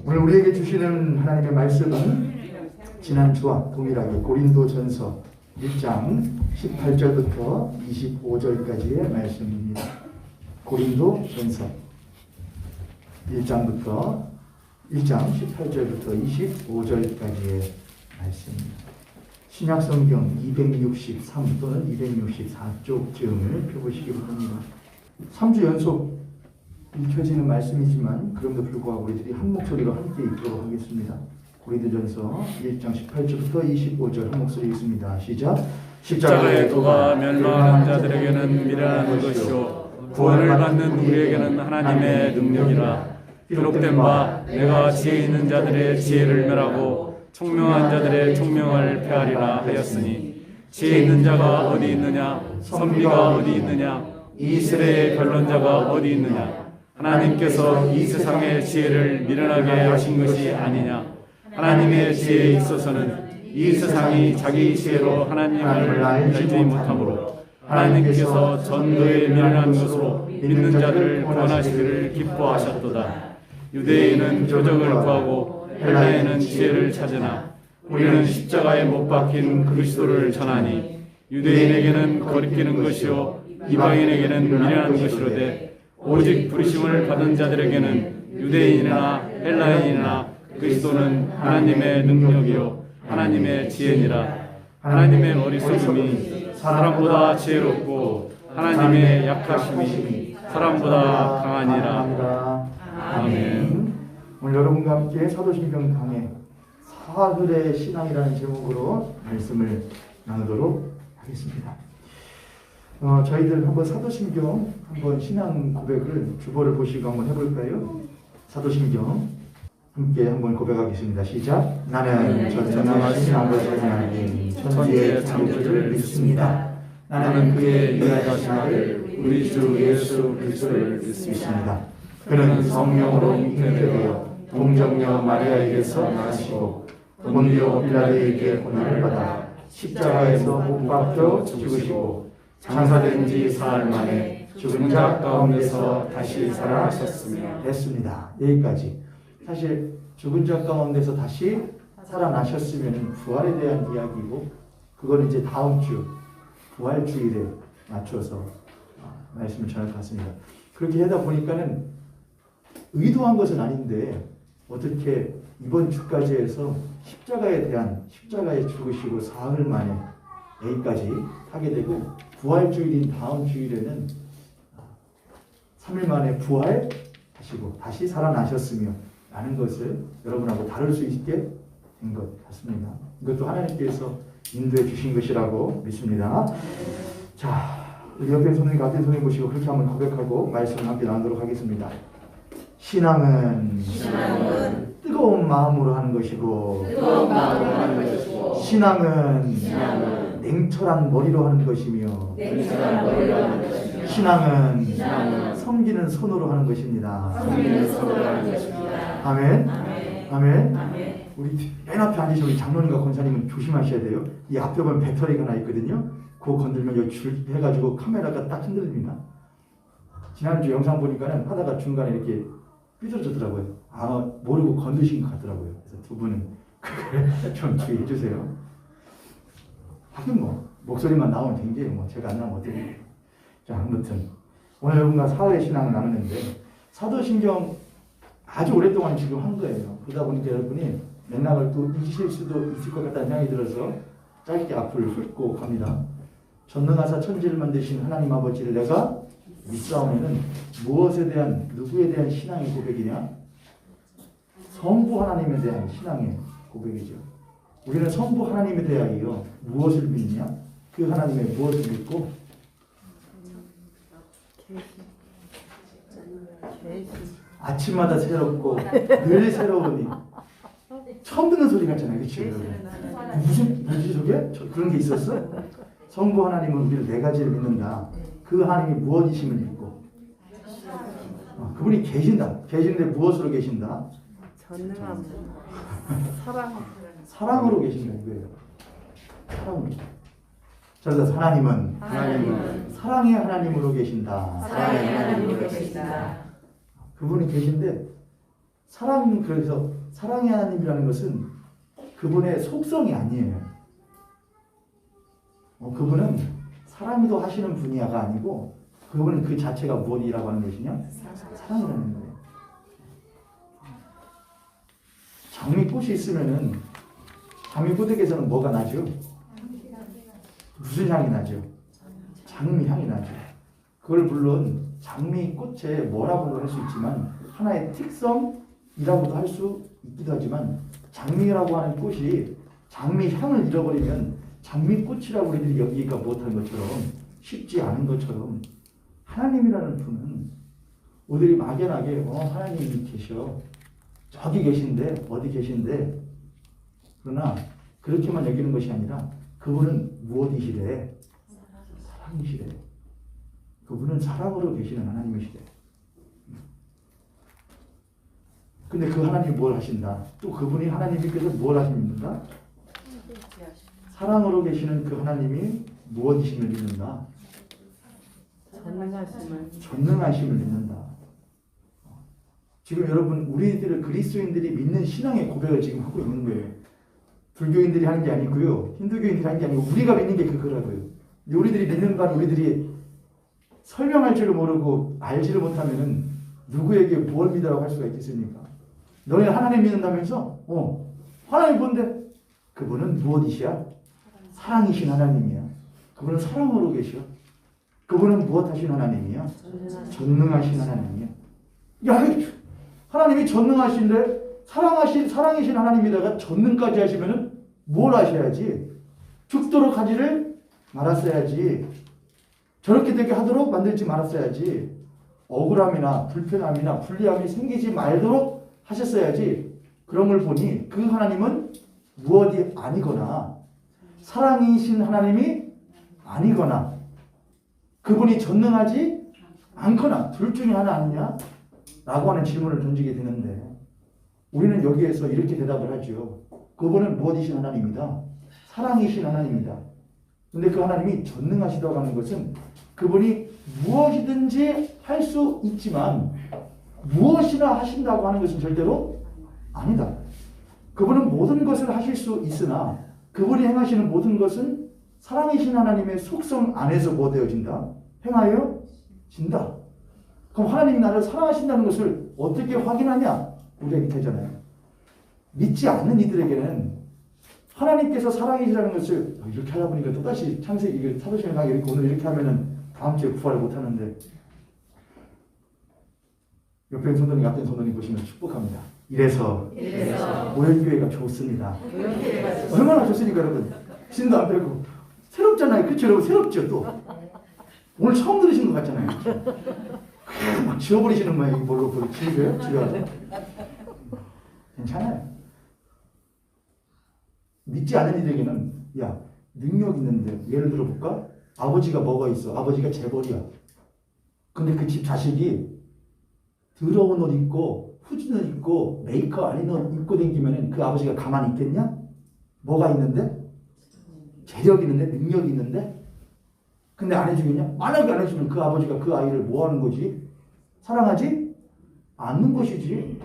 오늘 우리에게 주시는 하나님의 말씀은 지난주와 동일하게 고린도전서 1장 18절부터 25절까지의 말씀입니다. 고린도전서 1장 18절부터 25절까지의 말씀입니다. 신약성경 263 또는 264쪽 즈음을 펴보시기 바랍니다. 3주 연속 읽혀지는 말씀이지만 그럼에도 불구하고 우리들이 한 목소리로 함께 읽도록 하겠습니다. 고린도전서 1장 18절부터 25절 한 목소리 읽습니다. 시작. 십자가의 도가 멸망하는 자들에게는 미련한 것이요 구원을 받는 우리에게는 하나님의 능력이라. 기록된 바 내가 지혜 있는 자들의 지혜를 멸하고 총명한 자들의 총명을 폐하리라 하였으니, 지혜 있는 자가 어디 있느냐, 선비가 어디 있느냐, 이 세대의 변론자가 어디 있느냐. 하나님께서 이 세상의 지혜를 미련하게 하신 것이 아니냐. 하나님의 지혜에 있어서는 이 세상이 자기 지혜로 하나님을 알지 못하므로 하나님께서 전도에 미련한 것으로 믿는 자들을 구원하시기를 기뻐하셨도다. 유대인은 표적을 구하고 헬라인은 지혜를 찾으나 우리는 십자가에 못 박힌 그리스도를 전하니, 유대인에게는 거리끼는 것이요 이방인에게는 미련한 것이로되 오직 부르심을 받은 자들에게는 유대인이나 헬라인이나 그리스도는 하나님의 능력이요 하나님의 지혜니라. 하나님의 어리석음이 사람보다 지혜롭고 하나님의 약하심이 사람보다 강하니라. 아멘. 오늘 여러분과 함께 사도신경 강해 사흘의 신앙이라는 제목으로 말씀을 나누도록 하겠습니다. 저희들 한번 사도신경 한번 신앙 고백을 주보를 보시고 한번 해볼까요? 사도신경 함께 한번 고백하겠습니다. 시작. 나는 전능하신 아버지 하나님 천지의 창조주를 믿습니다. 나는 그의 유일하신 아들 우리 주 예수 그리스도를 믿습니다. 그는 성령으로 잉태되어 동정녀 마리아에게서 나시고 본디오 빌라도에게 고난을 받아 십자가에서 못 박혀 죽으시고 장사된 지 사흘 만에 죽은 자 가운데서 다시 살아나셨으며 됐습니다. 여기까지. 사실 죽은 자 가운데서 다시 살아나셨으면 부활에 대한 이야기고, 그거는 이제 다음 주 부활주일에 맞춰서 말씀을 전할 것 같습니다. 그렇게 하다 보니까는 의도한 것은 아닌데 어떻게 이번 주까지 해서 십자가에 죽으시고 사흘 만에 여기까지 하게 되고, 부활주일인 다음 주일에는 3일 만에 부활하시고 다시 살아나셨으며 라는 것을 여러분하고 다룰 수 있게 된 것 같습니다. 이것도 하나님께서 인도해 주신 것이라고 믿습니다. 자, 우리 옆에 손을 같은 손을 보시고 그렇게 한번 고백하고 말씀을 함께 나누도록 하겠습니다. 신앙은 뜨거운 마음으로 하는 것이고, 신앙은 냉철한 머리로 하는 것이며, 신앙은 섬기는 손으로 하는 것입니다. 아멘. 아멘. 우리 맨 앞에 앉으신 우리 장로님과 권사님은 조심하셔야 돼요. 이 앞에 보면 배터리가 하나 있거든요. 그거 건들면 여기 줄 해가지고 카메라가 딱 흔들립니다. 지난주 영상 보니까는 하다가 중간에 이렇게 삐뚤어졌더라고요. 모르고 건드신 것 같더라고요. 그래서 두 분은 그걸 좀 주의해 주세요. 하긴 목소리만 나오면 굉장히 제가 안 나오면 어떻게. 자, 아무튼 오늘 여러분과 사흘의 신앙을 나누는데, 사도신경 아주 오랫동안 지금 한 거예요. 그러다 보니까 여러분이 맥락을 또 잊으실 수도 있을 것 같다는 생각이 들어서 짧게 앞을 훑고 갑니다. 전능하사 천지를 만드신 하나님 아버지를 내가 믿사오면은 누구에 대한 신앙의 고백이냐? 성부 하나님에 대한 신앙의 고백이죠. 우리는 성부 하나님에 대하여 무엇을 믿냐? 그 하나님의 무엇을 믿고? 아침마다 새롭고 늘 새로우니. 처음 듣는 소리 같잖아요. 그렇죠? 무슨 저게? 그런 게 있었어? 성부 하나님은 우리를 네 가지를 믿는다. 그 하나님이 무엇이심을 믿고, 그분이 계신다. 계신데 무엇으로 계신다? 전능한 사랑으로 계신다 이거예요. 사랑으로. 그래서 하나님은 사랑의 하나님으로 계신다. 사랑의 하나님으로 계신다. 그분이 계신데 그래서 사랑의 하나님이라는 것은 그분의 속성이 아니에요. 그분은 사랑도 하시는 분야가 아니고 그분은 그 자체가 무엇이라고 하는 것이냐? 사랑이라는 거예요. 장미꽃이 있으면은 장미꽃에게서는 뭐가 나죠? 무슨 향이 나죠? 장미 향이 나죠. 그걸 물론 장미꽃에 뭐라고도 할 수 있지만 하나의 특성이라고도 할 수 있기도 하지만 장미라고 하는 꽃이 장미 향을 잃어버리면 장미꽃이라고 우리들이 여기가 못한 것처럼 쉽지 않은 것처럼 하나님이라는 분은 우리들이 막연하게 하나님이 계셔 저기 계신데 어디 계신데 그러나 그렇게만 여기는 것이 아니라 그분은 무엇이시래? 사랑이시래. 그분은 사랑으로 계시는 하나님이시래. 근데 그 하나님이 뭘 하신다? 또 그분이 하나님께서 뭘 하십니까? 사랑으로 계시는 그 하나님이 무엇이심을 믿는다? 전능하심을 믿는다. 지금 여러분 우리들을 그리스도인들이 믿는 신앙의 고백을 지금 하고 있는 거예요. 불교인들이 하는 게 아니고요. 힌두교인들이 하는 게 아니고 우리가 믿는 게 그거라고요. 우리들이 믿는 바를 우리들이 설명할 줄을 모르고 알지를 못하면은 누구에게 뭘 믿으라고 할 수가 있겠습니까? 너희는 하나님 믿는다면서? 하나님 뭔데? 그분은 무엇이시야? 사랑이신 하나님이야. 그분은 사랑으로 계셔. 그분은 무엇 하신 하나님이야? 전능하신 하나님이야. 야, 하나님이 전능하신데 사랑이신 하나님이다가 전능까지 하시면은 뭘 하셔야지? 죽도록 하지를 말았어야지. 저렇게 되게 하도록 만들지 말았어야지. 억울함이나 불편함이나 불리함이 생기지 말도록 하셨어야지. 그런 걸 보니 그 하나님은 무엇이 아니거나 사랑이신 하나님이 아니거나 그분이 전능하지 않거나 둘 중에 하나 아니냐? 라고 하는 질문을 던지게 되는데 우리는 여기에서 이렇게 대답을 하죠. 그분은 무엇이신 하나님이다? 사랑이신 하나님이다. 근데 그 하나님이 전능하시다고 하는 것은 그분이 무엇이든지 할 수 있지만 무엇이나 하신다고 하는 것은 절대로 아니다. 그분은 모든 것을 하실 수 있으나 그분이 행하시는 모든 것은 사랑이신 하나님의 속성 안에서 뭐 되어진다? 행하여 진다. 그럼 하나님이 나를 사랑하신다는 것을 어떻게 확인하냐? 우리에게 되잖아요. 믿지 않는 이들에게는 하나님께서 사랑이시라는 것을 이렇게 하다 보니까 또다시 창세기 사도신경 강의 이렇게 오늘 이렇게 하면은 다음 주에 부활을 못 하는데 옆에 있는 성도님 앞에 있는 성도님 보시면 축복합니다. 이래서 모형교회가 좋습니다. 얼마나 좋습니까 여러분? 신도 안 빼고 새롭잖아요. 그렇죠 여러분? 새롭죠 또. 오늘 처음 들으신 것 같잖아요. 막 지워버리시는 모양이 뭘로 지우세요? 지워서 괜찮아요. 믿지 않는 이들에게는 야 능력 있는데 예를 들어 볼까? 아버지가 뭐가 있어? 아버지가 재벌이야. 근데 그 집 자식이 더러운 옷 입고 후진 옷 입고 메이크업 아닌 옷 입고 다니면은 그 아버지가 가만히 있겠냐? 뭐가 있는데? 재력이 있는데? 능력이 있는데? 근데 안 해주겠냐? 만약에 안 해주면 그 아버지가 그 아이를 뭐 하는 거지? 사랑하지? 않는 것이지.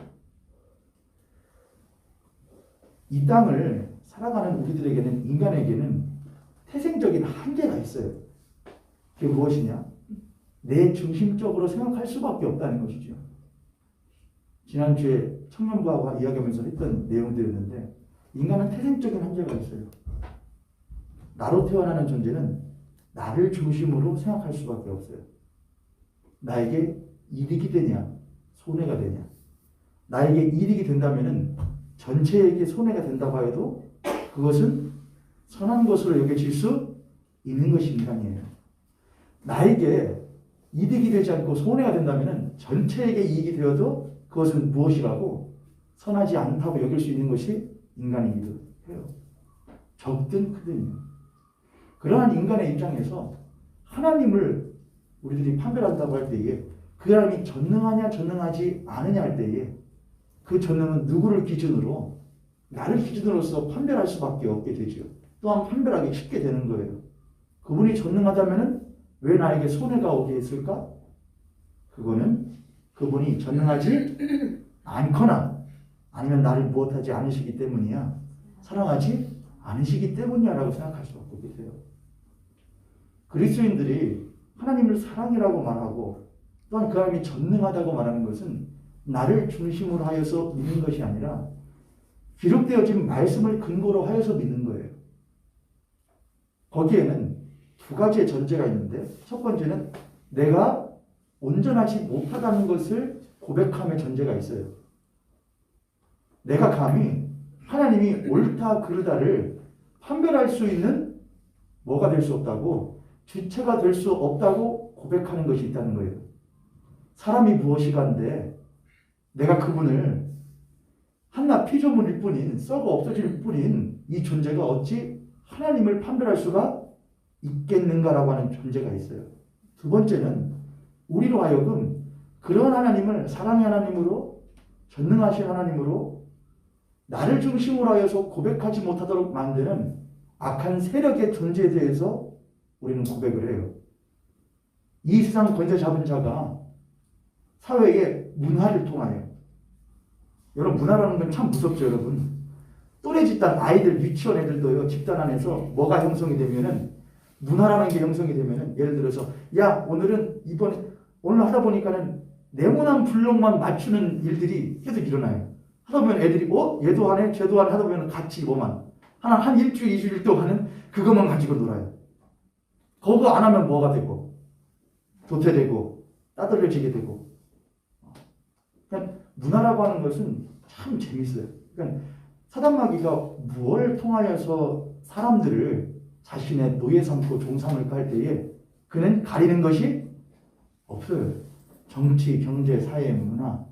이 땅을 살아가는 우리들에게는 인간에게는 태생적인 한계가 있어요. 그게 무엇이냐? 내 중심적으로 생각할 수밖에 없다는 것이죠. 지난주에 청년부하고 이야기하면서 했던 내용들이었는데 인간은 태생적인 한계가 있어요. 나로 태어나는 존재는 나를 중심으로 생각할 수밖에 없어요. 나에게 이득이 되냐 손해가 되냐. 나에게 이득이 된다면 전체에게 손해가 된다고 해도 그것은 선한 것으로 여겨질 수 있는 것이 인간이에요. 나에게 이득이 되지 않고 손해가 된다면 전체에게 이익이 되어도 그것은 무엇이라고 선하지 않다고 여길 수 있는 것이 인간이기도 해요. 적든 크든요. 그러한 인간의 입장에서 하나님을 우리들이 판별한다고 할 때에 그 사람이 전능하냐 전능하지 않으냐 할 때에 그 전능은 누구를 기준으로 나를 기준으로서 판별할 수밖에 없게 되죠. 또한 판별하기 쉽게 되는 거예요. 그분이 전능하다면 왜 나에게 손해가 오게 했을까? 그거는 그분이 전능하지 않거나 아니면 나를 무엇하지 않으시기 때문이야? 사랑하지 않으시기 때문이야라고 생각할 수밖에 없어요. 그리스도인들이 하나님을 사랑이라고 말하고 또한 그 하나님이 전능하다고 말하는 것은 나를 중심으로 하여서 믿는 것이 아니라 기록되어진 말씀을 근거로 하여서 믿는 거예요. 거기에는 두 가지의 전제가 있는데 첫 번째는 내가 온전하지 못하다는 것을 고백함의 전제가 있어요. 내가 감히 하나님이 옳다 그르다를 판별할 수 있는 뭐가 될 수 없다고, 주체가 될 수 없다고 고백하는 것이 있다는 거예요. 사람이 무엇이간데 내가 그분을 한낱 피조물일 뿐인, 썩어 없어질 뿐인 이 존재가 어찌 하나님을 판별할 수가 있겠는가라고 하는 존재가 있어요. 두 번째는 우리로 하여금 그런 하나님을 사랑의 하나님으로, 전능하신 하나님으로 나를 중심으로 하여서 고백하지 못하도록 만드는 악한 세력의 존재에 대해서 우리는 고백을 해요. 이 세상 권세 잡은 자가 사회의 문화를 통하여, 여러분 문화라는 건 참 무섭죠. 여러분 또래 집단 아이들, 유치원 애들도요, 집단 안에서 뭐가 형성이 되면은, 문화라는 게 형성이 되면은, 예를 들어서 야 오늘은 오늘 하다 보니까는 네모난 블록만 맞추는 일들이 계속 일어나요. 하다 보면 애들이 얘도 하네 쟤도 하네 하다 보면 같이 한 일주일, 이주일 동안은 그것만 가지고 놀아요. 그거 안 하면 뭐가 되고, 도태되고 따돌려지게 되고. 그러니까 문화라고 하는 것은 참 재밌어요. 그러니까 사단마귀가 무엇을 통하여서 사람들을 자신의 노예 삼고 종 삼을까 할 때에 그는 가리는 것이 없어요. 정치, 경제, 사회, 문화,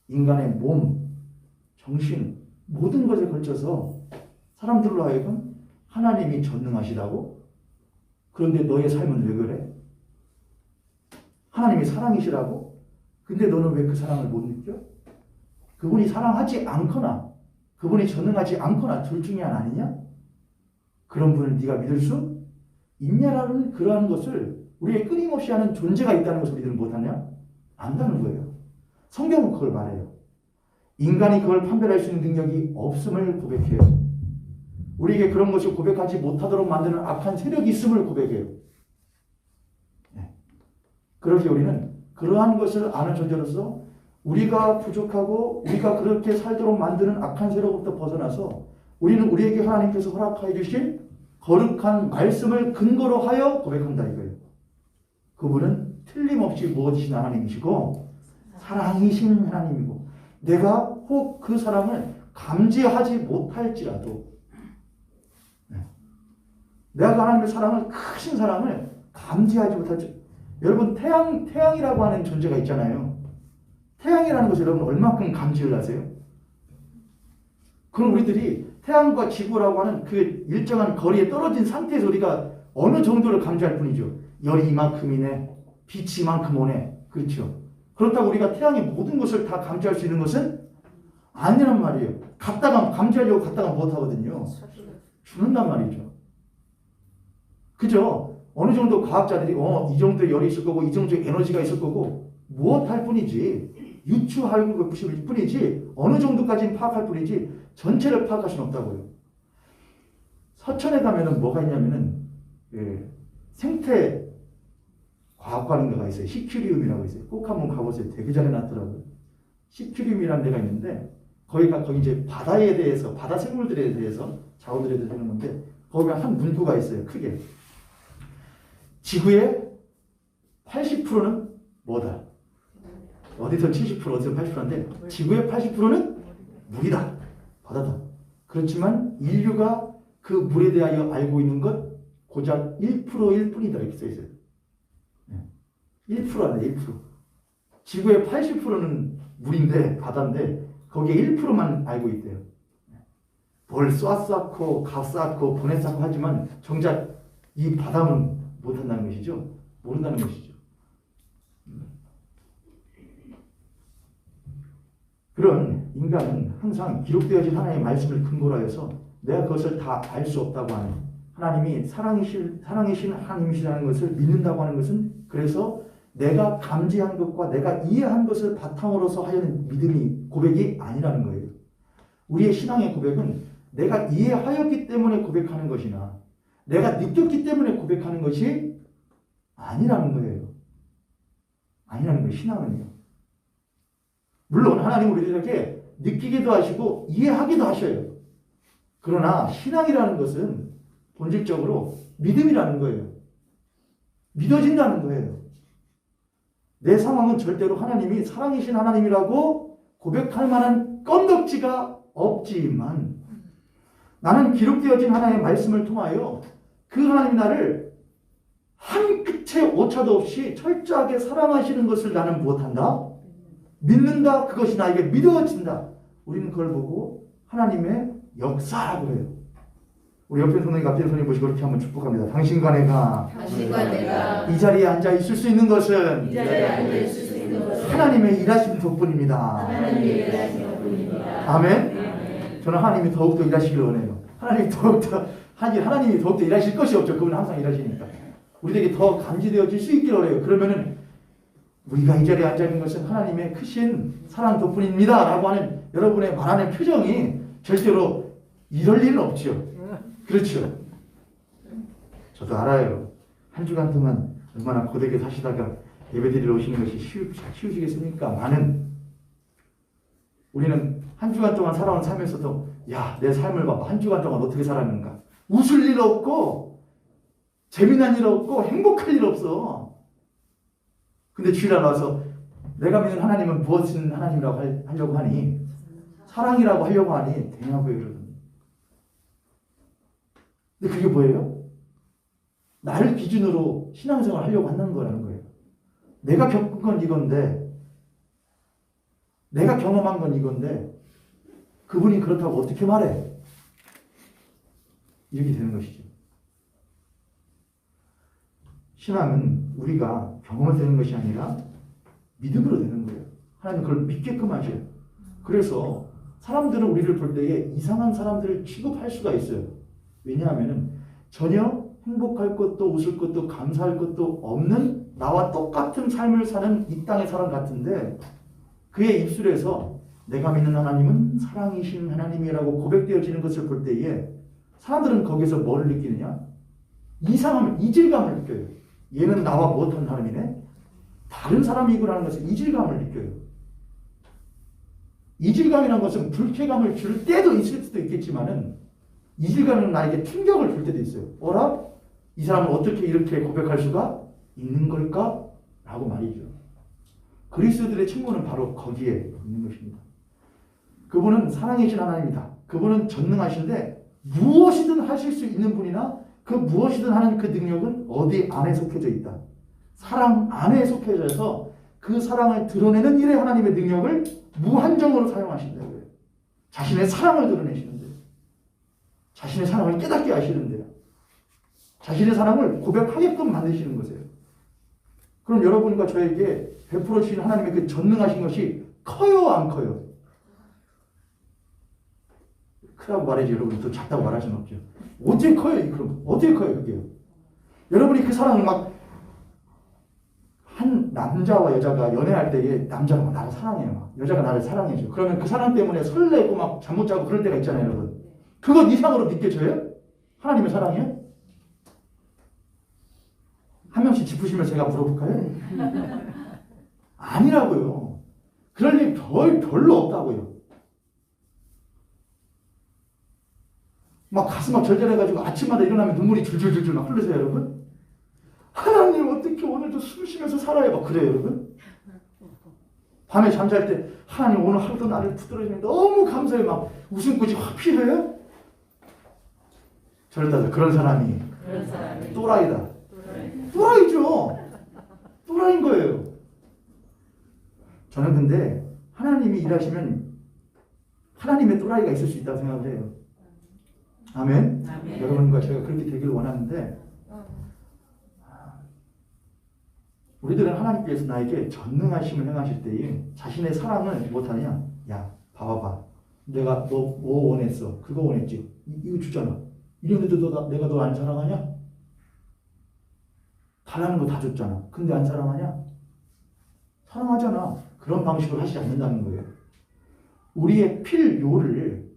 인간의 몸, 정신, 모든 것에 걸쳐서 사람들로 하여금 하나님이 전능하시다고? 그런데 너의 삶은 왜 그래? 하나님이 사랑이시라고? 근데 너는 왜 그 사랑을 못 느껴? 그분이 사랑하지 않거나 그분이 전능하지 않거나 둘 중에 하나 아니냐? 그런 분을 네가 믿을 수 있냐라는 그러한 것을 우리에게 끊임없이 하는 존재가 있다는 것을 우리들은 못하냐? 안다는 거예요. 성경은 그걸 말해요. 인간이 그걸 판별할 수 있는 능력이 없음을 고백해요. 우리에게 그런 것을 고백하지 못하도록 만드는 악한 세력이 있음을 고백해요. 네. 그렇게 우리는 그러한 것을 아는 존재로서 우리가 부족하고 우리가 그렇게 살도록 만드는 악한 세력부터 벗어나서 우리는 우리에게 하나님께서 허락하여 주신 거룩한 말씀을 근거로 하여 고백한다 이거예요. 그분은 틀림없이 무엇이신 하나님이시고 사랑이신 하나님이고, 내가 혹 그 사랑을 감지하지 못할지라도, 내가 그 하나님의 사랑을, 크신 사랑을 감지하지 못할지. 여러분 태양이라고 하는 존재가 있잖아요. 태양이라는 것을 여러분 얼마큼 감지를 하세요? 그럼 우리들이 태양과 지구라고 하는 그 일정한 거리에 떨어진 상태에서 우리가 어느 정도를 감지할 뿐이죠. 열이 이만큼이네, 빛이 이만큼 오네. 그렇죠. 그렇다고 우리가 태양의 모든 것을 다 감지할 수 있는 것은 아니란 말이에요. 감지하려고 갔다가 못하거든요. 죽는단 말이죠. 그죠? 어느 정도 과학자들이 이 정도의 열이 있을 거고 이 정도의 에너지가 있을 거고 무엇할 뿐이지, 유추할 뿐이지, 어느 정도까지는 파악할 뿐이지 전체를 파악할 수는 없다고요. 서천에 가면은 뭐가 있냐면은 생태 과학관인가가 있어요. 시큐리움이라고 있어요. 꼭 한번 가보세요. 되게 잘 해놨더라고요. 시큐리움이라는 데가 있는데 거기 이제 바다에 대해서, 바다 생물들에 대해서 자원들에 대해서 하는 건데, 거기 한 문구가 있어요. 크게. 지구의 80%는 뭐다? 어디서 70%, 어디서 80%인데 지구의 80%는 물이다. 바다다. 그렇지만 인류가 그 물에 대하여 알고 있는 것 고작 1%일 뿐이다. 이렇게 써 있어요. 1% 아니에요. 1%. 지구의 80%는 물인데, 바다인데 거기에 1%만 알고 있대요. 뭘 쏴 각 쌓고 보내 쌓고 하지만 정작 이 바다는 못한다는 것이죠. 모른다는 것이죠. 그런 인간은 항상 기록되어진 하나님의 말씀을 근거로 하여서 내가 그것을 다 알 수 없다고 하는, 하나님이 사랑이신 하나님이시라는 것을 믿는다고 하는 것은, 그래서 내가 감지한 것과 내가 이해한 것을 바탕으로서 하려는 믿음이, 고백이 아니라는 거예요. 우리의 신앙의 고백은 내가 이해하였기 때문에 고백하는 것이나 내가 느꼈기 때문에 고백하는 것이 아니라는 거예요. 아니라는 거예요. 신앙은요. 물론 하나님 우리들에게 느끼기도 하시고 이해하기도 하셔요. 그러나 신앙이라는 것은 본질적으로 믿음이라는 거예요. 믿어진다는 거예요. 내 상황은 절대로 하나님이 사랑이신 하나님이라고 고백할 만한 건덕지가 없지만 나는 기록되어진 하나님의 말씀을 통하여 그 하나님이 나를 한 끗의 오차도 없이 철저하게 사랑하시는 것을 나는 무엇한다? 믿는다. 그것이 나에게 믿어진다. 우리는 그걸 보고 하나님의 역사라고 해요. 우리 옆에 선생님, 앞에 선생님 보시고 그렇게 한번 축복합니다. 당신과 내가 이 자리에 앉아 있을 수 있는 것은 하나님의 일하심 덕분입니다. 아멘. 저는 하나님이 더욱더 일하시길 원해요. 하나님이 더욱더 일하실 것이 없죠. 그분은 항상 일하시니까. 우리에게 더 감지되어질 수 있길 원해요. 그러면은 우리가 이 자리에 앉아 있는 것은 하나님의 크신 사랑 덕분입니다. 라고 하는 여러분의 말하는 표정이 절대로 이럴 일은 없죠. 그렇죠. 저도 알아요. 한 주간 동안 얼마나 고되게 사시다가 예배드리러 오시는 것이 쉬우시겠습니까? 우리는 한 주간 동안 살아온 삶에서도 야, 내 삶을 봐봐. 한 주간 동안 어떻게 살았는가. 웃을 일 없고 재미난 일 없고 행복할 일 없어. 근데 주일날 와서 내가 믿는 하나님은 무엇인 하나님이라고 하려고 하니 사랑이라고 하려고 하니 되냐고요, 여러분. 근데 그게 뭐예요? 나를 기준으로 신앙생활 하려고 한다는 거라는 거예요. 내가 겪은 건 이건데 내가 경험한 건 이건데 그분이 그렇다고 어떻게 말해? 이렇게 되는 것이죠. 신앙은 우리가 경험을 되는 것이 아니라 믿음으로 되는 거예요. 하나님 그걸 믿게끔 하셔요. 그래서 사람들은 우리를 볼 때에 이상한 사람들을 취급할 수가 있어요. 왜냐하면 전혀 행복할 것도 웃을 것도 감사할 것도 없는 나와 똑같은 삶을 사는 이 땅의 사람 같은데 그의 입술에서 내가 믿는 하나님은 사랑이신 하나님이라고 고백되어지는 것을 볼 때에 사람들은 거기서 뭐를 느끼느냐? 이상함을, 이질감을 느껴요. 얘는 나와 못한 사람이네? 다른 사람이구나라는 것을 이질감을 느껴요. 이질감이라는 것은 불쾌감을 줄 때도 있을 수도 있겠지만은 이질감은 나에게 충격을 줄 때도 있어요. 어라? 이 사람은 어떻게 이렇게 고백할 수가 있는 걸까? 라고 말이죠. 그리스도들의 친구는 바로 거기에 있는 것입니다. 그분은 사랑이신 하나님이다. 그분은 전능하신데 무엇이든 하실 수 있는 분이나 그 무엇이든 하는 그 능력은 어디 안에 속해져 있다. 사랑 안에 속해져서 그 사랑을 드러내는 일에 하나님의 능력을 무한정으로 사용하신다고요. 자신의 사랑을 드러내시는데 자신의 사랑을 깨닫게 하시는데요. 자신의 사랑을 고백하게끔 만드시는 것이에요. 그럼 여러분과 저에게 베풀어 주신 하나님의 그 전능하신 것이 커요, 안 커요? 크다고 말해야지 여러분 또 작다고 말할 수는 없죠. 어떻게 커요? 그럼 어떻게 커요? 그게요. 여러분이 그 사랑을 막 한 남자와 여자가 연애할 때에 남자가 막 나를 사랑해요. 막. 여자가 나를 사랑해줘. 그러면 그 사랑 때문에 설레고 막 잠 못 자고 그럴 때가 있잖아요, 여러분. 그건 이상으로 느껴져요? 하나님의 사랑이요? 한 명씩 짚으시면 제가 물어볼까요? 아니라고요. 그럴 일 별로 없다고요. 막 가슴 막 절절해가지고 아침마다 일어나면 눈물이 줄줄줄줄 막 흘르세요, 여러분? 하나님 어떻게 오늘도 숨 쉬면서 살아요? 막 그래요, 여러분? 밤에 잠잘 때 하나님 오늘 하루도 나를 붙들어주면 너무 감사해요. 막 웃음꽃이 확 피어요? 저랬다 그런 사람이 또라이다. 또라이죠. 또라이인 거예요. 저는 근데 하나님이 일하시면 하나님의 또라이가 있을 수 있다고 생각을 해요. 아멘? 아멘. 여러분과 제가 그렇게 되길 원하는데 우리들은 하나님께서 나에게 전능하심을 행하실 때에 자신의 사랑을 못하냐? 야, 봐봐봐. 내가 너 뭐 원했어? 그거 원했지? 이거 주잖아. 이런데도 내가 너 안 사랑하냐? 달라는 거 다 줬잖아. 근데 안 사랑하냐? 사랑하잖아. 그런 방식으로 하시지 않는다는 거예요. 우리의 필요를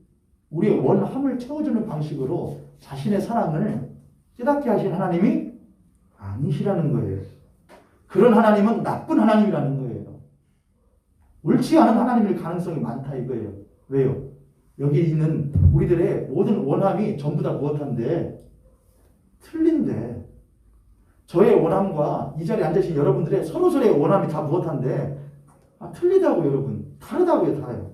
우리의 원함을 채워주는 방식으로 자신의 사랑을 깨닫게 하신 하나님이 아니시라는 거예요. 그런 하나님은 나쁜 하나님이라는 거예요. 옳지 않은 하나님일 가능성이 많다 이거예요. 왜요? 여기 있는 우리들의 모든 원함이 전부 다 무엇한데? 틀린데. 저의 원함과 이 자리에 앉으신 여러분들의 서로서로의 원함이 다 무엇한데? 틀리다고 여러분. 다르다고요, 다요.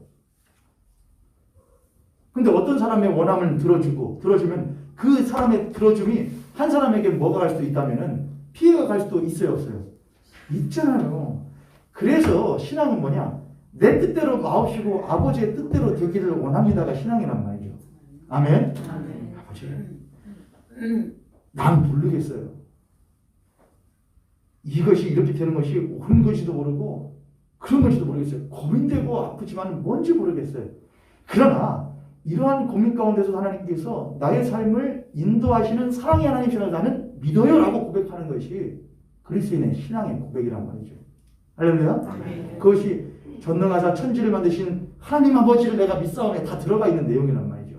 근데 어떤 사람의 원함을 들어주면 그 사람의 들어줌이 한 사람에게 뭐가 갈 수도 있다면은 피해가 갈 수도 있어요, 없어요? 있잖아요. 그래서 신앙은 뭐냐? 내 뜻대로 마옵시고 아버지의 뜻대로 되기를 원합니다가 신앙이란 말이죠. 아멘? 아멘. 아버지, 난 모르겠어요. 이것이 이렇게 되는 것이 옳은 것이도 모르고 그런 것이도 모르겠어요. 고민되고 아프지만 뭔지 모르겠어요. 그러나 이러한 고민 가운데서 하나님께서 나의 삶을 인도하시는 사랑의 하나님이시라고 나는 믿어요 라고 고백하는 것이 그리스도인의 신앙의 고백이란 말이죠. 할렐루야? 그것이 전능하사 천지를 만드신 하나님 아버지를 내가 믿사오에 다 들어가 있는 내용이란 말이죠.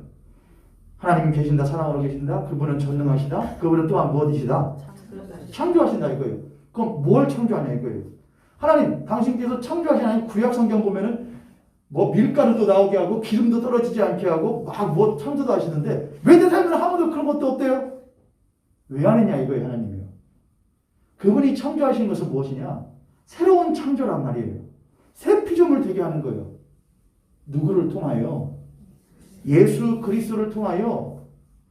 하나님 계신다, 사랑으로 계신다, 그분은 전능하시다, 그분은 또한 무엇이시다? 창조하신다 이거예요. 그럼 뭘 창조하냐 이거예요. 하나님, 당신께서 창조하신 하나님 구약 성경 보면은 뭐 밀가루도 나오게 하고 기름도 떨어지지 않게 하고 막 뭐 창조도 하시는데 왜 내 삶에는 아무도 그런 것도 없대요? 왜 안 했냐 이거예요, 하나님이요. 그분이 창조하신 것은 무엇이냐? 새로운 창조란 말이에요. 새 피조물 되게 하는 거예요. 누구를 통하여? 예수 그리스도를 통하여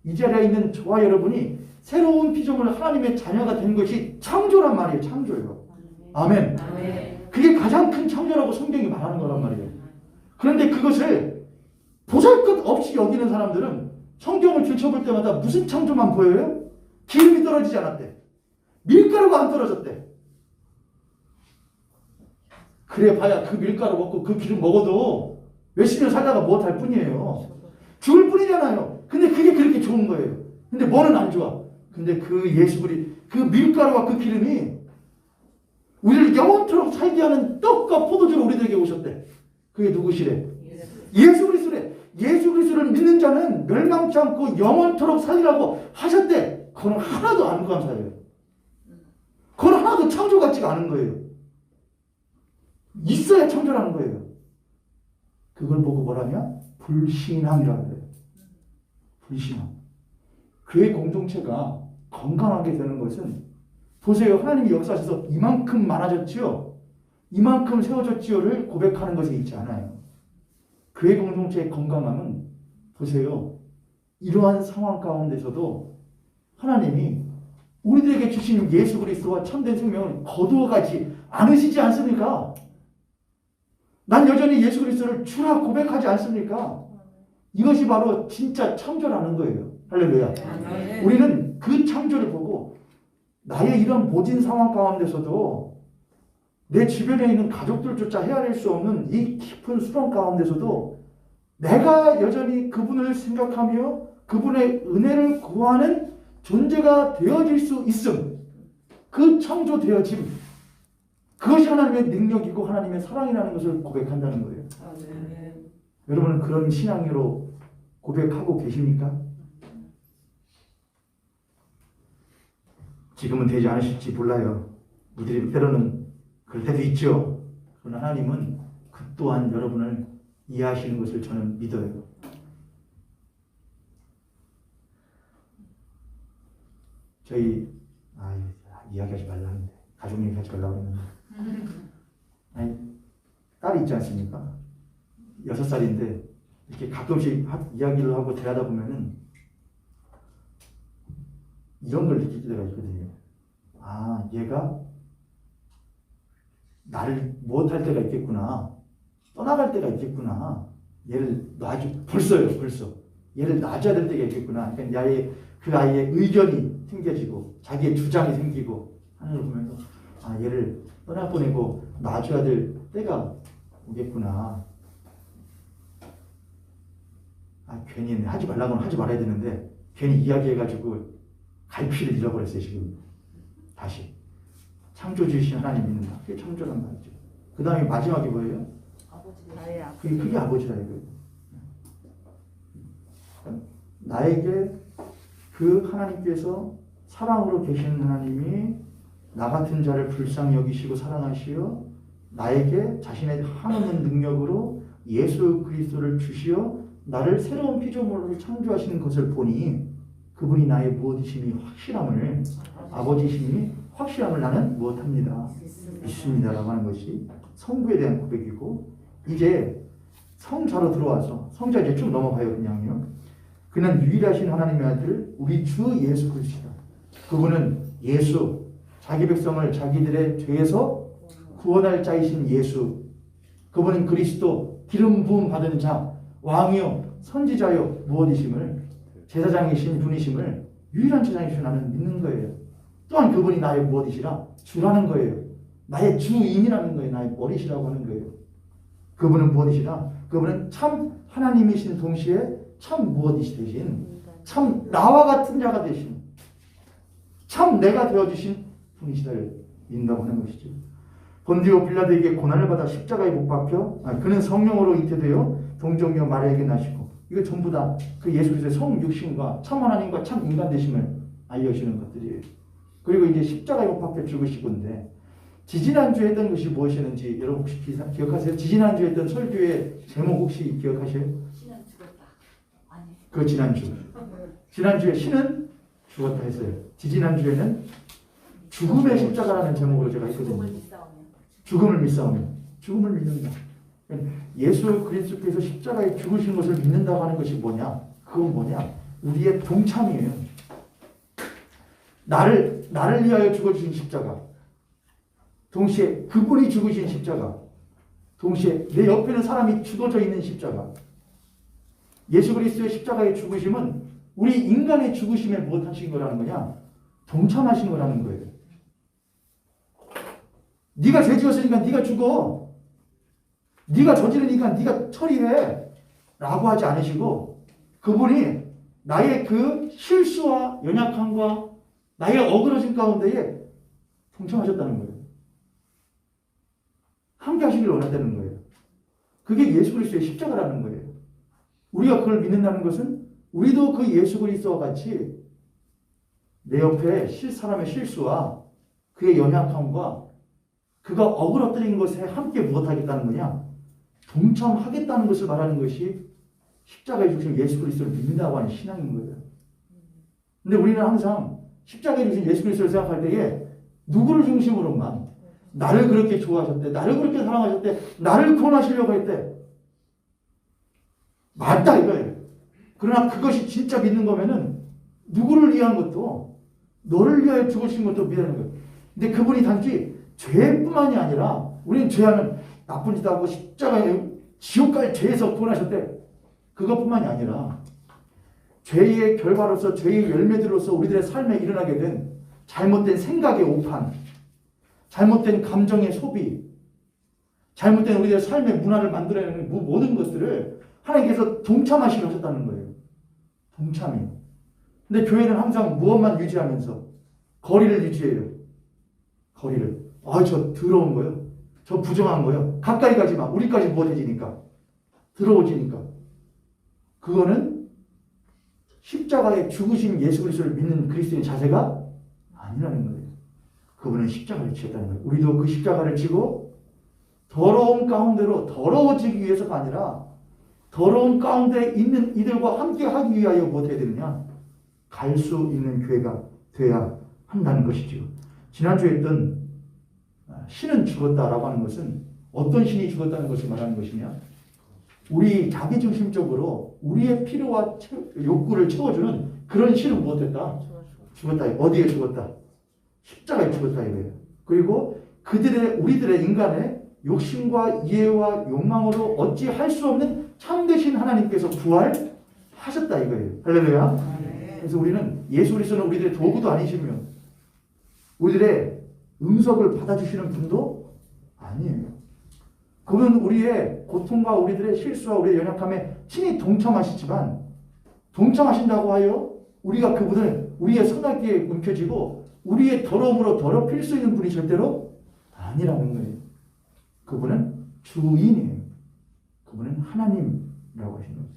이 자리에 있는 저와 여러분이 새로운 피조물 하나님의 자녀가 된 것이 창조란 말이에요. 창조예요. 아멘. 그게 가장 큰 창조라고 성경이 말하는 거란 말이에요. 그런데 그것을 보잘것없이 여기는 사람들은 성경을 들춰볼 때마다 무슨 창조만 보여요? 기름이 떨어지지 않았대. 밀가루가 안 떨어졌대. 그래 봐야 그 밀가루 먹고 그 기름 먹어도 몇십 년 살다가 무엇할 뿐이에요. 죽을 뿐이잖아요. 근데 그게 그렇게 좋은 거예요. 근데 뭐는 안 좋아. 근데 그 그 밀가루와 그 기름이 우리를 영원토록 살게 하는 떡과 포도주로 우리들에게 오셨대. 그게 누구시래? 예수 그리스도래. 예수 그리스도를 믿는 자는 멸망치 않고 영원토록 살리라고 하셨대. 그건 하나도 안 감사해요. 그건 하나도 창조 같지가 않은 거예요. 있어야 창조라는 거예요. 그걸 보고 뭐라냐? 불신앙이라고 해요. 불신앙. 교회 공동체가 건강하게 되는 것은 보세요. 하나님이 역사하셔서 이만큼 많아졌지요. 이만큼 세워졌지요를 고백하는 것에 있지 않아요. 교회 공동체의 건강함은 보세요. 이러한 상황 가운데서도 하나님이 우리들에게 주신 예수 그리스도와 참된 생명을 거두어가지 않으시지 않습니까? 난 여전히 예수 그리스도를 주라 고백하지 않습니까? 이것이 바로 진짜 창조라는 거예요. 할렐루야. 우리는 그 창조를 보고 나의 이런 모진 상황 가운데서도 내 주변에 있는 가족들조차 헤아릴 수 없는 이 깊은 수렁 가운데서도 내가 여전히 그분을 생각하며 그분의 은혜를 구하는 존재가 되어질 수 있음. 그 창조되어짐. 그것이 하나님의 능력이고 하나님의 사랑이라는 것을 고백한다는 거예요. 여러분은 그런 신앙으로 고백하고 계십니까? 지금은 되지 않으실지 몰라요. 이들이 때로는 그럴 때도 있죠. 그러나 하나님은 그 또한 여러분을 이해하시는 것을 저는 믿어요. 저희 이야기하지 말라 하는데 가족 얘기하지 말라고 했는데 딸이 있지 않습니까? 6살인데 이렇게 가끔씩 이야기를 하고 대하다 보면은 이런 걸 느낄 때가 있거든요. 얘가 나를 못할 때가 있겠구나. 떠나갈 때가 있겠구나. 얘를 벌써. 얘를 놔줘야 될 때가 있겠구나. 그러니까 그 아이의 의견이 생겨지고 자기의 주장이 생기고 하는 걸 보면서 얘를 떠나보내고 놔줘야 될 때가 오겠구나. 괜히 하지 말라고는 하지 말아야 되는데 괜히 이야기해가지고 갈피를 잃어버렸어요. 지금 다시 창조주이신 하나님 믿는다. 그게 창조란 말이죠. 그 다음에 마지막이 뭐예요? 아버지 나의 아버지. 그게 아버지라 이거예요. 나에게 그 하나님께서 사랑으로 계신 하나님이 나 같은 자를 불쌍히 여기시고 사랑하시어 나에게 자신의 한없는 능력으로 예수 그리스도를 주시어 나를 새로운 피조물로 창조하시는 것을 보니 그분이 나의 무엇이심이 확실함을 아버지심이 확실함을 나는 무엇합니다. 믿습니다라고 하는 것이 성부에 대한 고백이고 이제 성자로 들어와서 성자 이제 쭉 넘어가요. 그냥요. 그는 유일하신 하나님의 아들 우리 주 예수 그리스도다. 그분은 예수 자기 백성을 자기들의 죄에서 구원할 자이신 예수. 그분은 그리스도 기름 부음 받은 자 왕이요 선지자요 무엇이심을 제사장이신 분이심을 유일한 제사장이신 나는 믿는 거예요. 또한 그분이 나의 무엇이시라 주라는 거예요. 나의 주인이라는 거예요. 나의 머리시라고 하는 거예요. 그분은 무엇이시라 그분은 참 하나님이신 동시에 참 무엇이시 되신 참 나와 같은 자가 되신 참 내가 되어주신 분이시다를 믿는다고 하는 것이죠. 본디오 빌라도에게 고난을 받아 십자가에 못 박혀 그는 성령으로 잉태되어 동정녀 마리아에게 나시고 이거 전부 다 그 예수 그리스도의 성육신과 참 하나님과 참 인간 되심을 알려주는 것들이에요. 그리고 이제 십자가에 못 박혀 죽으시건데 지지난주에 했던 것이 무엇이었는지 여러분 혹시 기억하세요? 지지난주에 했던 설교의 제목 혹시 기억하세요? 신은 죽었다. 아니. 그 지난주에 신은 죽었다 했어요. 지지난주에는 죽음의 십자가라는 제목으로 제가 했거든요. 죽음을 믿사오며 죽음을 믿는다. 예수 그리스도께서 십자가에 죽으신 것을 믿는다고 하는 것이 뭐냐? 그건 뭐냐? 우리의 동참이에요. 나를 위하여 죽어주신 십자가. 동시에 그분이 죽으신 십자가. 동시에 내 옆에는 사람이 죽어져 있는 십자가. 예수 그리스도의 십자가의 죽으심은 우리 인간의 죽으심에 무엇하신 거라는 거냐? 동참하신 거라는 거예요. 네가 죄 지었으니까 네가 죽어. 네가 저지르니까 네가 처리해. 라고 하지 않으시고 그분이 나의 그 실수와 연약함과 나의 어그러짐 가운데에 동참하셨다는 거예요. 함께 하시길 원한다는 거예요. 그게 예수 그리스도의 십자가라는 거예요. 우리가 그걸 믿는다는 것은 우리도 그 예수 그리스도와 같이 내 옆에 사람의 실수와 그의 연약함과 그가 어그러뜨린 것에 함께 무엇하겠다는 거냐? 동참하겠다는 것을 말하는 것이 십자가에 죽으신 예수 그리스도를 믿는다고 하는 신앙인 거예요. 근데 우리는 항상 십자가에 죽으신 예수 그리스도를 생각할 때에 누구를 중심으로만 나를 그렇게 좋아하셨대, 나를 그렇게 사랑하셨대, 나를 구원하시려고 했대. 맞다 이거예요. 그러나 그것이 진짜 믿는 거면은 누구를 위한 것도 너를 위하여 죽으신 것도 믿는 거예요. 근데 그분이 단지 죄뿐만이 아니라 우리는 죄하면 나쁜 짓 하고 십자가에 지옥 갈 죄에서 구원하셨대. 그것뿐만이 아니라 죄의 결과로서 죄의 열매들로서 우리들의 삶에 일어나게 된 잘못된 생각의 오판, 잘못된 감정의 소비, 잘못된 우리들의 삶의 문화를 만들어내는 모든 것들을 하나님께서 동참하시려 하셨다는 거예요. 동참이요. 근데 교회는 항상 무엇만 유지하면서 거리를 유지해요. 거리를. 저 더러운 거요. 저 부정한 거요. 가까이 가지 마. 우리까지 못해지니까. 더러워지니까. 그거는 십자가에 죽으신 예수 그리스도를 믿는 그리스도인 자세가 아니라는 거예요. 그분은 십자가를 지었다는 거예요. 우리도 그 십자가를 지고 더러운 가운데로 더러워지기 위해서가 아니라 더러운 가운데 있는 이들과 함께 하기 위하여 무엇 해야 되느냐? 갈 수 있는 교회가 돼야 한다는 것이죠. 지난주에 했던 신은 죽었다라고 하는 것은 어떤 신이 죽었다는 것을 말하는 것이냐? 우리 자기중심적으로 우리의 필요와 욕구를 채워주는 그런 신은 무엇했다? 죽었다. 어디에 죽었다? 십자가에 죽었다 이거예요. 그리고 우리들의 인간의 욕심과 이해와 욕망으로 어찌 할 수 없는 참되신 하나님께서 부활하셨다 이거예요. 할렐루야. 그래서 우리는 예수 그리스도는 우리들의 도구도 아니시며 우리들의 응석을 받아주시는 분도 아니에요. 그분은 우리의 고통과 우리들의 실수와 우리의 연약함에 친히 동참하시지만 동참하신다고 하여 우리가 그분을 우리의 선악기에 움켜쥐고 우리의 더러움으로 더럽힐 수 있는 분이 절대로 아니라는 거예요. 그분은 주인이에요. 그분은 하나님이라고 하시는 거죠.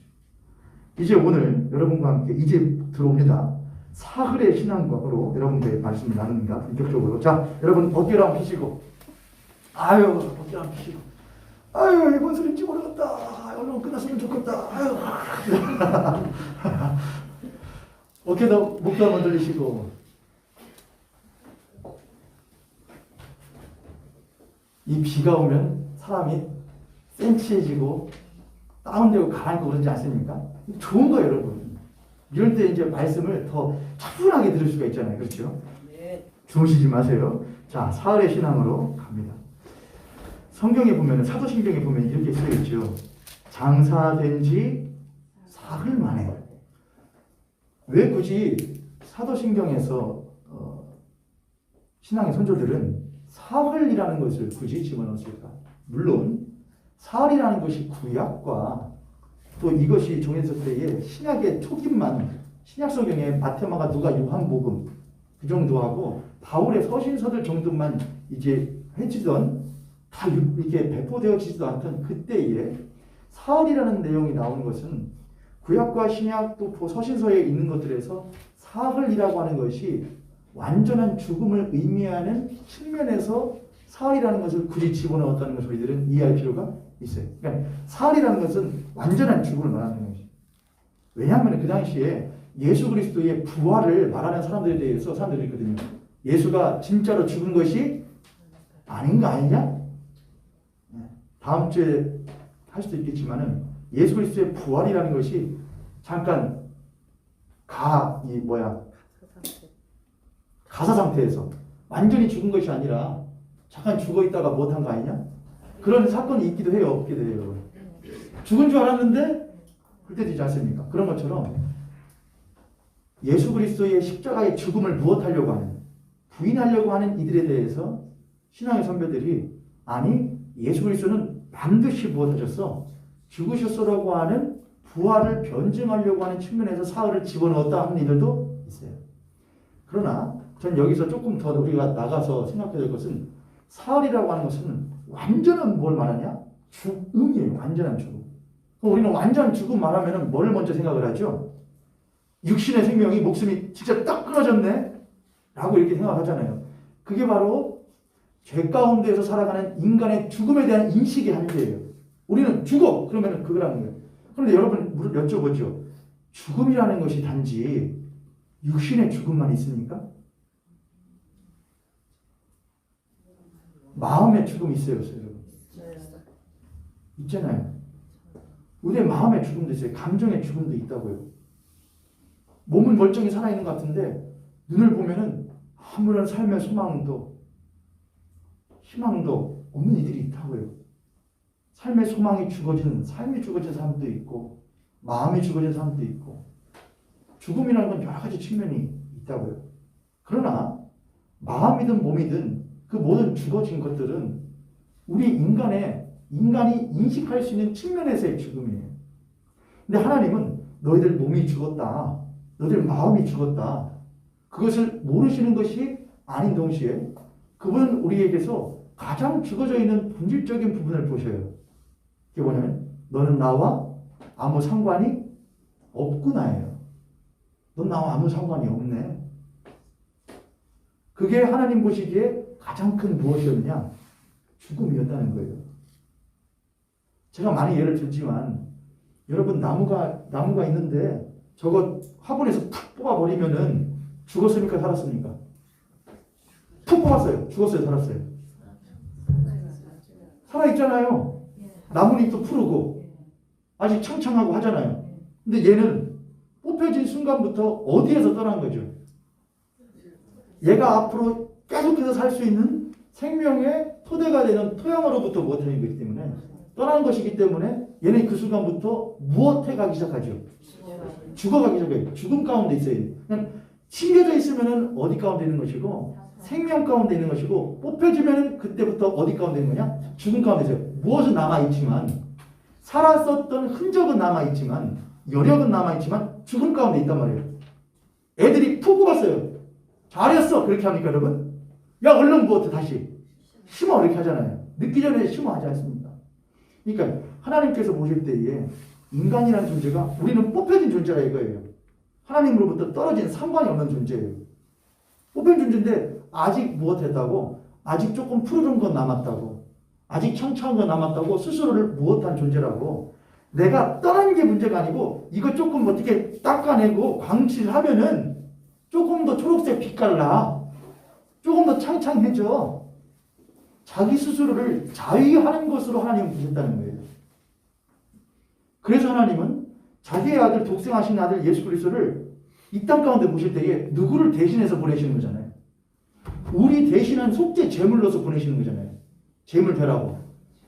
이제 오늘 여러분과 함께 이제 들어옵니다. 사흘의 신앙으로 여러분들의 말씀을 나눕니다. 본격적으로. 자, 여러분 어깨를 한번 펴시고, 아유, 어깨를 한번 펴시고, 아유, 이번 소리 찍어 오르겠다. 얼른 끝났으면 좋겠다. 아유. 어깨도 목도 한번 돌리시고, 이 비가 오면 사람이 센치해지고 다운되고 가라앉고 그러지 않습니까? 좋은 거예요, 여러분. 이럴 때 이제 말씀을 더 차분하게 들을 수가 있잖아요. 그렇죠? 주무시지 마세요. 자, 사흘의 신앙으로 갑니다. 성경에 보면, 사도신경에 보면 이렇게 써 있죠. 장사된 지 사흘 만에. 왜 굳이 사도신경에서 신앙의 선조들은 사흘이라는 것을 굳이 집어넣었을까? 물론 사흘이라는 것이 구약과 또 이것이 정했을 때에 신약의 초기만, 신약 성경에 마테마가, 누가, 요한복음 그 정도하고 바울의 서신서들 정도만 이제 해지던, 다 이렇게 배포되어지지도 않던 그때에 사흘이라는 내용이 나오는 것은 구약과 신약 또 서신서에 있는 것들에서 사흘이라고 하는 것이 완전한 죽음을 의미하는 측면에서 사흘이라는 것을 굳이 집어넣었다는 것을 우리들은 이해할 필요가 있어요. 그러니까 사흘이라는 것은 완전한 죽음을 말하는 것이죠. 왜냐하면 그 당시에 예수 그리스도의 부활을 말하는 사람들에 대해서 사람들이 있거든요. 예수가 진짜로 죽은 것이 아닌 거 아니냐? 다음 주에 할 수도 있겠지만은 예수 그리스도의 부활이라는 것이 잠깐 가사 상태에서 완전히 죽은 것이 아니라 잠깐 죽어 있다가 못한 거 아니냐? 그런 사건이 있기도 해요, 없기도 해요. 죽은 줄 알았는데 그때 되지 않습니까? 그런 것처럼 예수 그리스도의 십자가의 죽음을 무엇하려고 하는, 부인하려고 하는 이들에 대해서 신앙의 선배들이, 아니 예수 그리스도는 반드시 무엇하셨어? 죽으셨어라고 하는 부활을 변증하려고 하는 측면에서 사흘을 집어넣었다 하는 이들도 있어요. 그러나 전 여기서 조금 더 우리가 나가서 생각해야 될 것은, 사흘이라고 하는 것은 완전한 뭘 말하냐? 죽음이에요. 완전한 죽음. 그럼 우리는 완전한 죽음 말하면 뭘 먼저 생각을 하죠? 육신의 생명이, 목숨이 진짜 딱 끊어졌네? 라고 이렇게 생각하잖아요. 그게 바로 죄 가운데에서 살아가는 인간의 죽음에 대한 인식의 한계예요. 우리는 죽어! 그러면 그거라는 거예요. 그런데 여러분 여쭤보죠. 죽음이라는 것이 단지 육신의 죽음만 있습니까? 마음의 죽음이 있어요, 여러분? 있잖아요. 우리의 마음의 죽음도 있어요. 감정의 죽음도 있다고요. 몸은 멀쩡히 살아있는 것 같은데 눈을 보면은 아무런 삶의 소망도 희망도 없는 이들이 있다고요. 삶의 소망이 죽어진, 삶이 죽어진 사람도 있고 마음이 죽어진 사람도 있고, 죽음이라는 건 여러 가지 측면이 있다고요. 그러나 마음이든 몸이든 그 모든 죽어진 것들은 우리 인간이 인식할 수 있는 측면에서의 죽음이에요. 근데 하나님은 너희들 몸이 죽었다, 너희들 마음이 죽었다, 그것을 모르시는 것이 아닌 동시에 그분은 우리에게서 가장 죽어져 있는 본질적인 부분을 보셔요. 그게 뭐냐면 너는 나와 아무 상관이 없구나예요. 넌 나와 아무 상관이 없네. 그게 하나님 보시기에 가장 큰 무엇이었느냐? 죽음이었다는 거예요. 제가 많이 예를 들지만 여러분 나무가 있는데 저거 화분에서 푹 뽑아버리면은 죽었습니까? 살았습니까? 푹 뽑았어요. 죽었어요? 살았어요? 살아있잖아요. 나뭇잎도 푸르고 아직 창창하고 하잖아요. 근데 얘는 뽑혀진 순간부터 어디에서 떠난 거죠? 얘가 앞으로 계속해서 살 수 있는 생명의 토대가 되는 토양으로부터 무엇하는 것이기 때문에, 떠난 것이기 때문에 얘는 그 순간부터 무엇해 가기 시작하죠? 죽어가기 시작해요. 죽음 가운데 있어요. 그냥 심겨져 있으면 어디 가운데 있는 것이고, 생명 가운데 있는 것이고, 뽑혀지면 그때부터 어디 가운데 있는 거냐? 죽음 가운데 있어요. 무엇은 남아있지만, 살았었던 흔적은 남아있지만, 여력은 남아있지만 죽음 가운데 있단 말이에요. 애들이 푹 뽑았어요. 잘했어. 그렇게 합니까, 여러분? 야, 얼른 무엇해 다시 심어, 이렇게 하잖아요. 늦기 전에 심어 하지 않습니까? 그러니까 하나님께서 보실 때에 인간이라는 존재가 우리는 뽑혀진 존재라 이거예요. 하나님으로부터 떨어진 상관이 없는 존재예요. 뽑힌 존재인데 아직 무엇했다고? 아직 조금 푸르른 건 남았다고. 아직 청초한 건 남았다고 스스로를 무엇한 존재라고. 내가 떠난 게 문제가 아니고 이거 조금 어떻게 닦아내고 광칠을 하면은 조금 더 초록색 빛깔을 나. 조금 더 창창해져. 자기 스스로를 자위하는 것으로 하나님은 보셨다는 거예요. 그래서 하나님은 자기의 아들, 독생하신 아들 예수 그리스도를 이 땅 가운데 보실 때에 누구를 대신해서 보내시는 거잖아요. 우리 대신한 속죄 제물로서 보내시는 거잖아요. 제물 되라고.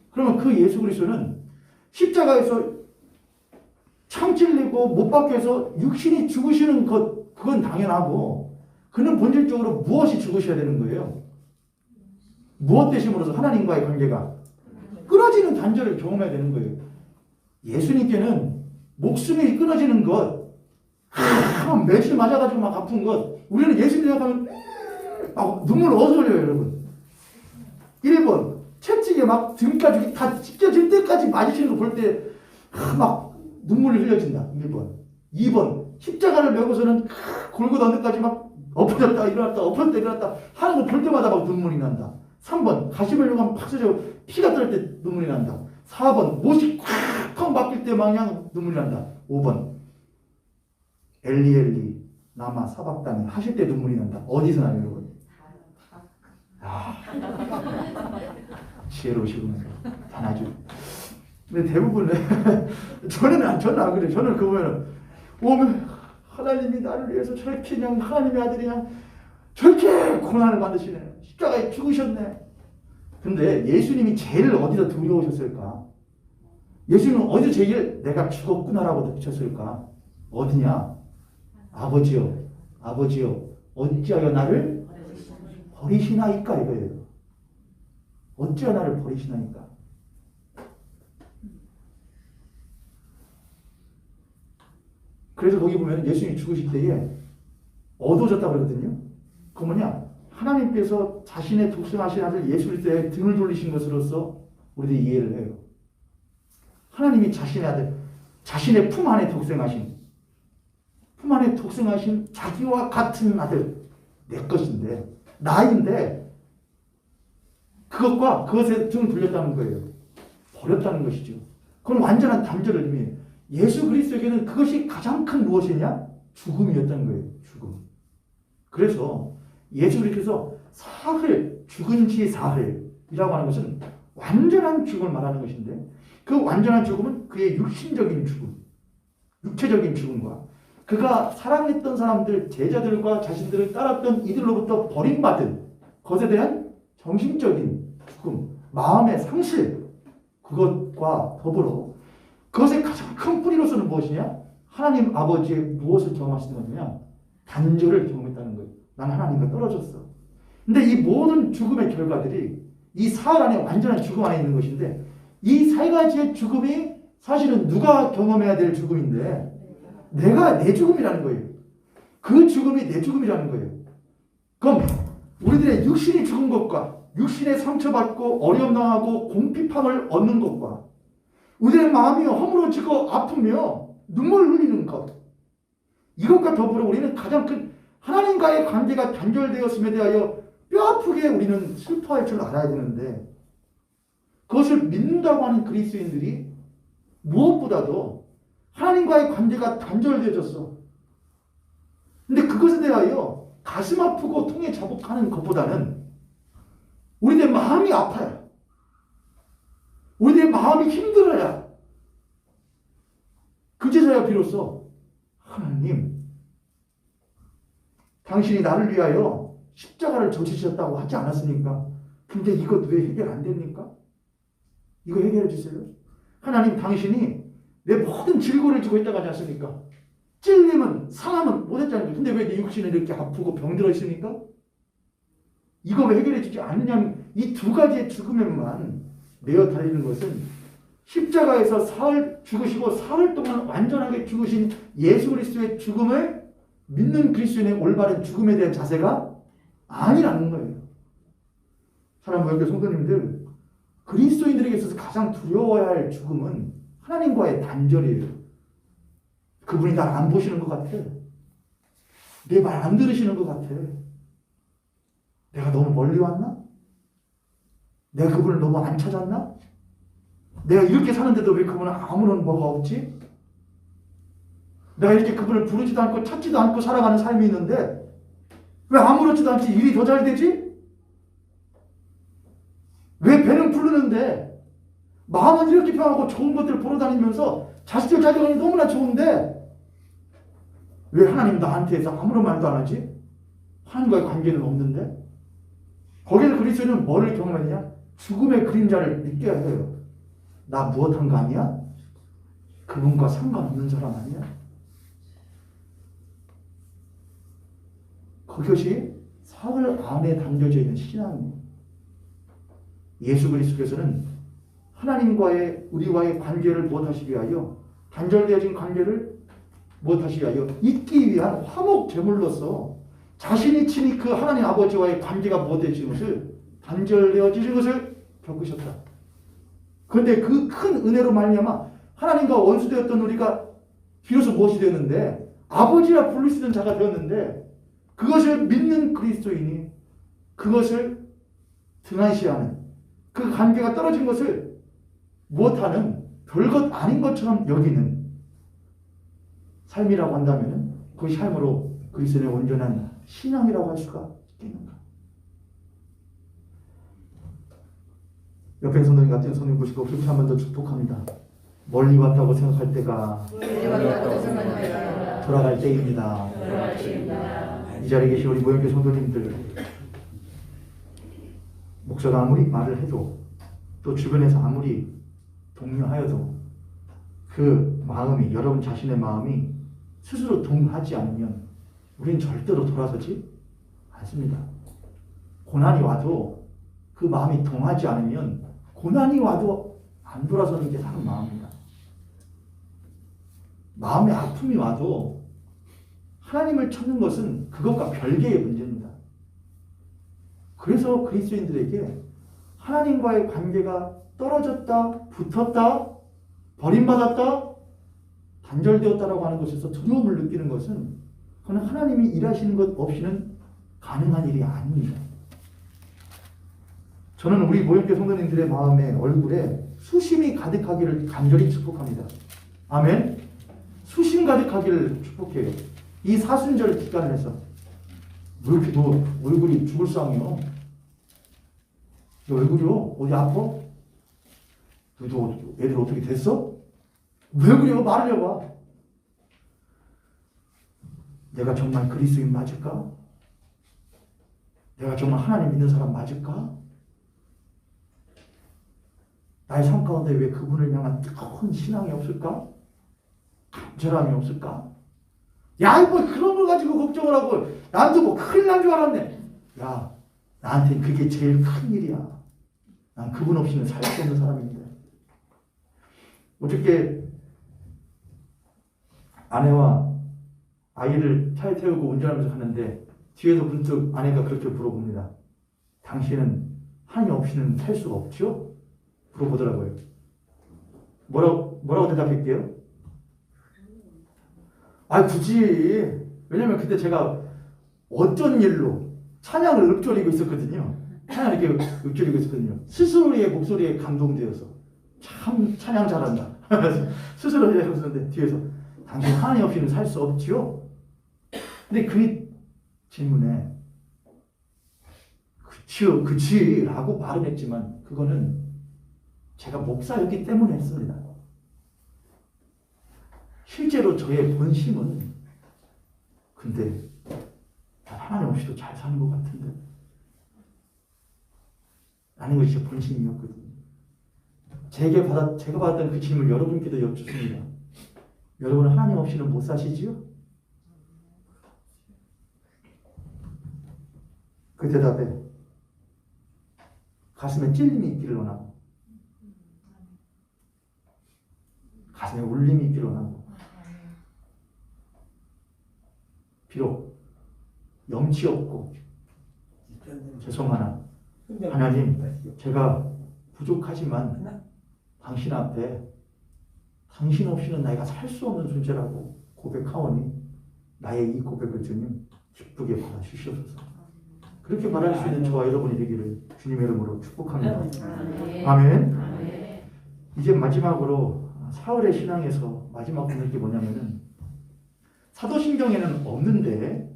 그러면 그 예수 그리스도는 십자가에서 창찔리고 못 박혀서 육신이 죽으시는 것, 그건 당연하고, 그는 본질적으로 무엇이 죽으셔야 되는 거예요? 무엇 되심으로써 하나님과의 관계가 끊어지는 단절을 경험해야 되는 거예요. 예수님께는 목숨이 끊어지는 것, 매실 맞아가지고 막 아픈 것, 우리는 예수님 생각하면 막 눈물 어서 흘려요, 여러분. 1번, 채찍에 막 등까지 다 찢겨질 때까지 맞으시는 거 볼 때 막 눈물이 흘려진다. 1번. 2번, 십자가를 메고서는 골고다 언제까지 막 엎어졌다 일어났다 엎어졌다 일어났다 하는 거 볼 때마다 막 눈물이 난다. 3번, 가시멜 요강 팍 쏘져 피가 떨어질 때 눈물이 난다. 4번, 못이 콱 막힐 때 마냥 눈물이 난다. 5번, 엘리 엘리 나마 사박다니 하실 때 눈물이 난다. 어디서 나요, 여러분? 지혜로우시군요. 단아주. 근데 대부분은 저는 안 그래요. 저는 그거 보면은 하나님이 나를 위해서 저렇게 그냥 하나님의 아들이 그냥 저렇게 고난을 받으시네. 십자가에 죽으셨네. 근데 예수님이 제일 어디서 두려우셨을까? 예수님은 어디서 제일 내가 죽었구나라고 느끼셨을까? 어디냐? 아버지요, 아버지요, 어찌하여 나를 버리시나이까 이거예요. 어찌하여 나를 버리시나이까? 그래서 거기 보면 예수님이 죽으실 때에 어두워졌다고 그러거든요. 그 뭐냐? 하나님께서 자신의 독생하신 아들 예수 그리스도의 등을 돌리신 것으로서 우리들이 이해를 해요. 하나님이 자신의 아들, 자신의 품 안에 독생하신, 품 안에 독생하신 자기와 같은 아들, 내 것인데, 나인데, 그것에 등을 돌렸다는 거예요. 버렸다는 것이죠. 그건 완전한 단절을 의미해요. 예수 그리스도에게는 그것이 가장 큰 무엇이냐? 죽음이었다는 거예요. 죽음. 그래서 예수 그리스도께서 사흘, 죽은 지 사흘이라고 하는 것은 완전한 죽음을 말하는 것인데, 그 완전한 죽음은 그의 육신적인 죽음, 육체적인 죽음과 그가 사랑했던 사람들, 제자들과 자신들을 따랐던 이들로부터 버림받은 것에 대한 정신적인 죽음, 마음의 상실, 그것과 더불어 그것의 가장 큰 뿌리로서는 무엇이냐? 하나님 아버지의 무엇을 경험하시는 거냐? 단절을 경험했다는 거예요. 난 하나님과 떨어졌어. 근데 이 모든 죽음의 결과들이 이 사흘 안에 완전한 죽음 안에 있는 것인데, 이 세 가지의 죽음이 사실은 누가 경험해야 될 죽음인데, 내가 내 죽음이라는 거예요. 그 죽음이 내 죽음이라는 거예요. 그럼 우리들의 육신이 죽은 것과 육신의 상처받고 어려움 당하고 공핍함을 얻는 것과 우리의 마음이 허물어지고 아프며 눈물 흘리는 것, 이것과 더불어 우리는 가장 큰 하나님과의 관계가 단절되었음에 대하여 뼈아프게 우리는 슬퍼할 줄 알아야 되는데, 그것을 믿는다고 하는 그리스도인들이 무엇보다도 하나님과의 관계가 단절되어졌어. 근데 그것에 대하여 가슴 아프고 통에 자복하는 것보다는 우리의 마음이 아파요. 우리의 마음이 힘들어야 그제서야 비로소 하나님, 당신이 나를 위하여 십자가를 져주셨다고 하지 않았습니까? 근데 이것 왜 해결 안 됩니까? 이거 해결해 주세요. 하나님, 당신이 내 모든 질고를 주고 있다고 하지 않습니까? 찔림은 상함은 못했잖아요. 근데 왜 내 육신이 이렇게 아프고 병들어 있습니까? 이거 왜 해결해 주지 않느냐면, 이 두 가지의 죽음에만 매어 달리는 것은 십자가에서 사흘 죽으시고 사흘 동안 완전하게 죽으신 예수 그리스도의 죽음을 믿는 그리스도인의 올바른 죽음에 대한 자세가 아니라는 거예요. 사랑하는 성도님들, 그리스도인들에게 있어서 가장 두려워야 할 죽음은 하나님과의 단절이에요. 그분이 날 안 보시는 것 같아. 내 말 안 들으시는 것 같아. 내가 너무 멀리 왔나? 내가 그분을 너무 안 찾았나? 내가 이렇게 사는데도 왜 그분은 아무런 뭐가 없지? 내가 이렇게 그분을 부르지도 않고 찾지도 않고 살아가는 삶이 있는데 왜 아무렇지도 않게 일이 더 잘 되지? 왜 배는 부르는데 마음은 이렇게 편하고 좋은 것들을 보러 다니면서 자식들 자녀는 너무나 좋은데 왜 하나님 나한테서 아무런 말도 안 하지? 하나님과의 관계는 없는데? 거기서 그리스도는 뭐를 경험했냐? 죽음의 그림자를 느껴야 해요. 나 무엇한 거 아니야? 그분과 상관없는 사람 아니야? 그것이 사흘 안에 담겨져 있는 신앙이에요. 예수 그리스도께서는 하나님과의 우리와의 관계를 무엇하시기 위하여 단절되어진 관계를 무엇하시기 위하여 있기 위한 화목 제물로서 자신이 친히 그 하나님 아버지와의 관계가 무엇되어진 것을 단절되어지는 것을 겪으셨다. 그런데 그 큰 은혜로 말미암아 하나님과 원수되었던 우리가 비로소 무엇이 되었는데 아버지라 부를 수 있는 자가 되었는데 그것을 믿는 그리스도인이 그것을 등한시하는 그 관계가 떨어진 것을 무엇하는 별것 아닌 것처럼 여기는 삶이라고 한다면 그 삶으로 그리스도의 온전한 신앙이라고 할 수가 있겠는가? 옆에 성도님 같은 손님 보시고 그렇게 한 번 더 축복합니다. 멀리 왔다고 생각할 때가 돌아갈 때입니다. 이 자리에 계신 우리 모형교 성도님들 목사가 아무리 말을 해도 또 주변에서 아무리 독려하여도 그 마음이 여러분 자신의 마음이 스스로 동하지 않으면 우리는 절대로 돌아서지 않습니다. 고난이 와도 그 마음이 동하지 않으면 고난이 와도 안 돌아서는 게 사람 마음입니다. 마음의 아픔이 와도 하나님을 찾는 것은 그것과 별개의 문제입니다. 그래서 그리스도인들에게 하나님과의 관계가 떨어졌다, 붙었다, 버림받았다, 단절되었다라고 하는 것에서 두려움을 느끼는 것은 그건 하나님이 일하시는 것 없이는 가능한 일이 아닙니다. 저는 우리 모형교 성도님들의 마음에 얼굴에 수심이 가득하기를 간절히 축복합니다. 아멘. 수심 가득하기를 축복해요. 이 사순절 기간에서 왜 이렇게 너 얼굴이 죽을 상이요? 너 얼굴이요? 어디 아파? 너도 애들 어떻게 됐어? 왜 그래요? 말을 해봐. 내가 정말 그리스도인 맞을까? 내가 정말 하나님 믿는 사람 맞을까? 나의 삶 가운데 왜 그분을 향한 뜨거운 신앙이 없을까? 간절함이 없을까? 야, 뭐 그런 걸 가지고 걱정을 하고 나한테 뭐 큰일 난 줄 알았네. 야, 나한테는 그게 제일 큰 일이야. 난 그분 없이는 살 수 없는 사람인데. 어저께 아내와 아이를 차에 태우고 운전하면서 가는데 뒤에서 문득 아내가 그렇게 물어봅니다. 당신은 하나님 없이는 살 수가 없죠? 물어보더라고요. 뭐라고 대답할게요? 아, 굳이. 왜냐면 그때 제가 어쩐 일로 찬양을 읊조리고 있었거든요. 찬양을 이렇게 읊조리고 있었거든요. 스스로의 목소리에 감동되어서 참 찬양 잘한다. 스스로 얘기하는데 뒤에서 당신 하나님 없이는 살 수 없지요? 근데 그 질문에 그치요, 그치 라고 말은 했지만 그거는 제가 목사였기 때문에 했습니다. 실제로 저의 본심은 근데 하나님 없이도 잘 사는 것 같은데 라는 것이 제 본심이었거든요. 제가 받았던 그 질문 여러분께도 여쭙습니다. 여러분 하나님 없이는 못 사시지요? 그 대답에 가슴에 찔림이 있기를 원하고 가슴에 울림이 있기를 원하고 비록 염치 없고 죄송하나 하나님 제가 부족하지만 당신 앞에 당신 없이는 내가 살 수 없는 존재라고 고백하오니 나의 이 고백을 주님 기쁘게 받아주시옵소서. 그렇게 말할 수 있는 저와 여러분이 되기를 주님의 이름으로 축복합니다. 아멘. 이제 마지막으로 사흘의 신앙에서 마지막 보는 게 뭐냐면은 사도신경에는 없는데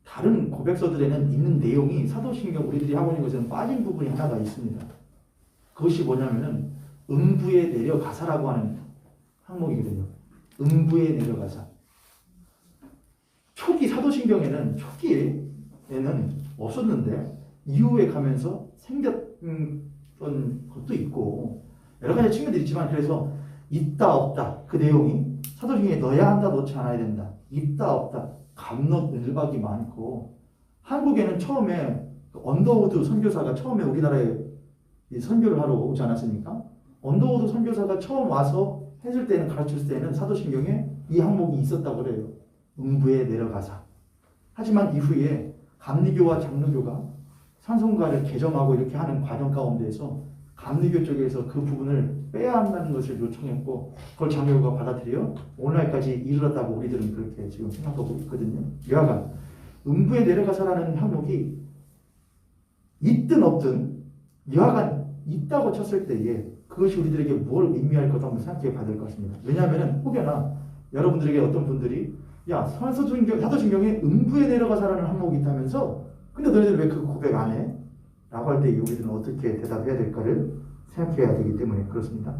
다른 고백서들에는 있는 내용이 사도신경 우리들이 하고 있는 것에는 빠진 부분이 하나가 있습니다. 그것이 뭐냐면은 음부에 내려가사라고 하는 항목이거든요. 음부에 내려가사. 초기 사도신경에는 초기에는 없었는데 이후에 가면서 생겼던 것도 있고 여러 가지 측면들이 있지만 그래서 있다 없다 그 내용이 사도신경에 넣어야 한다 넣지 않아야 된다 있다 없다 갑론을박이 많고 한국에는 처음에 언더우드 선교사가 처음에 우리나라에 선교를 하러 오지 않았습니까? 언더우드 선교사가 처음 와서 했을 때는 가르쳤을 때는 사도신경에 이 항목이 있었다고 그래요. 음부에 내려가사. 하지만 이후에 감리교와 장로교가 산송가를 개정하고 이렇게 하는 과정 가운데에서 감리교 쪽에서 그 부분을 빼야 한다는 것을 요청했고 그걸 장로교가 받아들여 오늘날까지 이르렀다고 우리들은 그렇게 지금 생각하고 있거든요. 여하간 음부에 내려가사라는 항목이 있든 없든 여하간 있다고 쳤을 때에 그것이 우리들에게 뭘 의미할 것도 한번 생각해 봐야 될 것 같습니다. 왜냐하면 혹여나 여러분들에게 어떤 분들이 야 사도신경에 음부에 내려가사라는 항목이 있다면서 근데 너희들 왜 그 고백 안 해? 라고 할 때 우리들은 어떻게 대답해야 될까를 생각해야 되기 때문에 그렇습니다.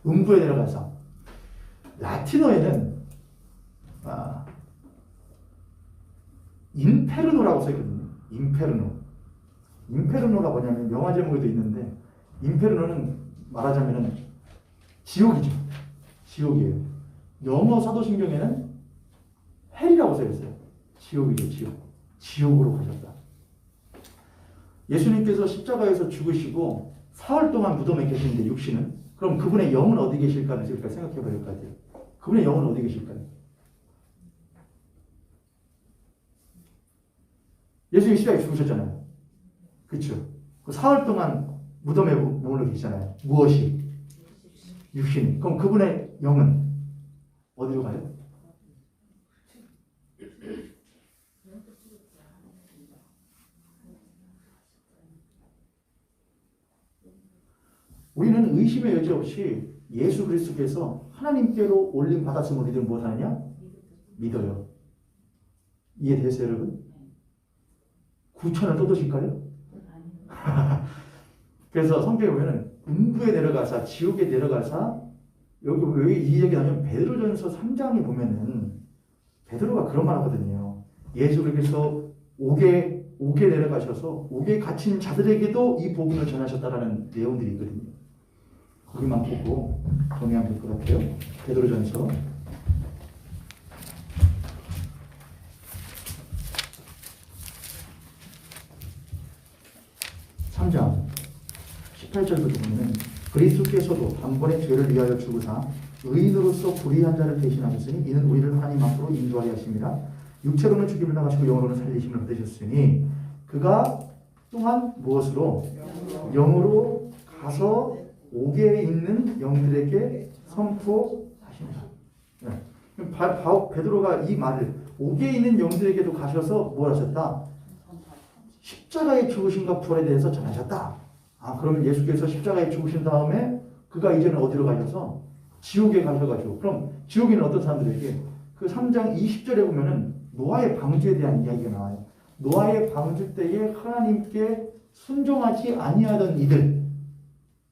음부에 내려가사 라틴어에는 인페르노라고 써있거든요. 인페르노가 뭐냐면 영화 제목에도 있는데 인페르노는 말하자면 지옥이죠. 지옥이에요. 영어 사도신경에는 헬이라고 써있어요. 지옥이죠. 지옥. 지옥으로 가셨다. 예수님께서 십자가에서 죽으시고 사흘 동안 무덤에 계시는데 육신은 그럼 그분의 영은 어디 계실까를 생각해 봐야 될 것 같아요. 그분의 영은 어디 계실까요? 예수님이 십자가에 죽으셨잖아요. 그렇죠? 그 사흘 동안 무덤에 머물러 계시잖아요. 무엇이? 육신이. 그럼 그분의 영은 어디로 가요? 우리는 의심의 여지 없이 예수 그리스도께서 하나님께로 올림 받았음을 우리들은 무엇하느냐? 믿어요. 이해되세요, 여러분? 구천을 떠드실까요? 그래서 성경에 보면은 음부에 내려가사, 지옥에 내려가사, 여기 왜 이 얘기 나냐면 베드로전서 3장에 보면은 베드로가 그런 말 하거든요. 예수 그리스도 옥에 내려가셔서 옥에 갇힌 자들에게도 이 복음을 전하셨다라는 내용들이 있거든요. 거기만 보고 정리하면 될 것 같아요. 베드로전서 3장 18절부터 보면 그리스도께서도 단번에 죄를 위하여 죽으사 의인으로서 불의한 자를 대신하셨으니 이는 우리를 하나님 앞으로 인도하게 하심이라. 육체로는 죽임을 당하시고 영으로는 살리심을 얻으셨으니 그가 또한 무엇으로? 영으로 가서 옥에 있는 영들에게 선포하시니라. 네. 베드로가 이 말을 옥에 있는 영들에게도 가셔서 뭘 하셨다? 십자가의 죽으심과 부활에 대해서 전하셨다. 그러면 예수께서 십자가에 죽으신 다음에 그가 이제는 어디로 가셔서 지옥에 가셔가지고 그럼 지옥에는 어떤 사람들에게 그 3장 20절에 보면은 노아의 방주에 대한 이야기가 나와요. 노아의 방주 때에 하나님께 순종하지 아니하던 이들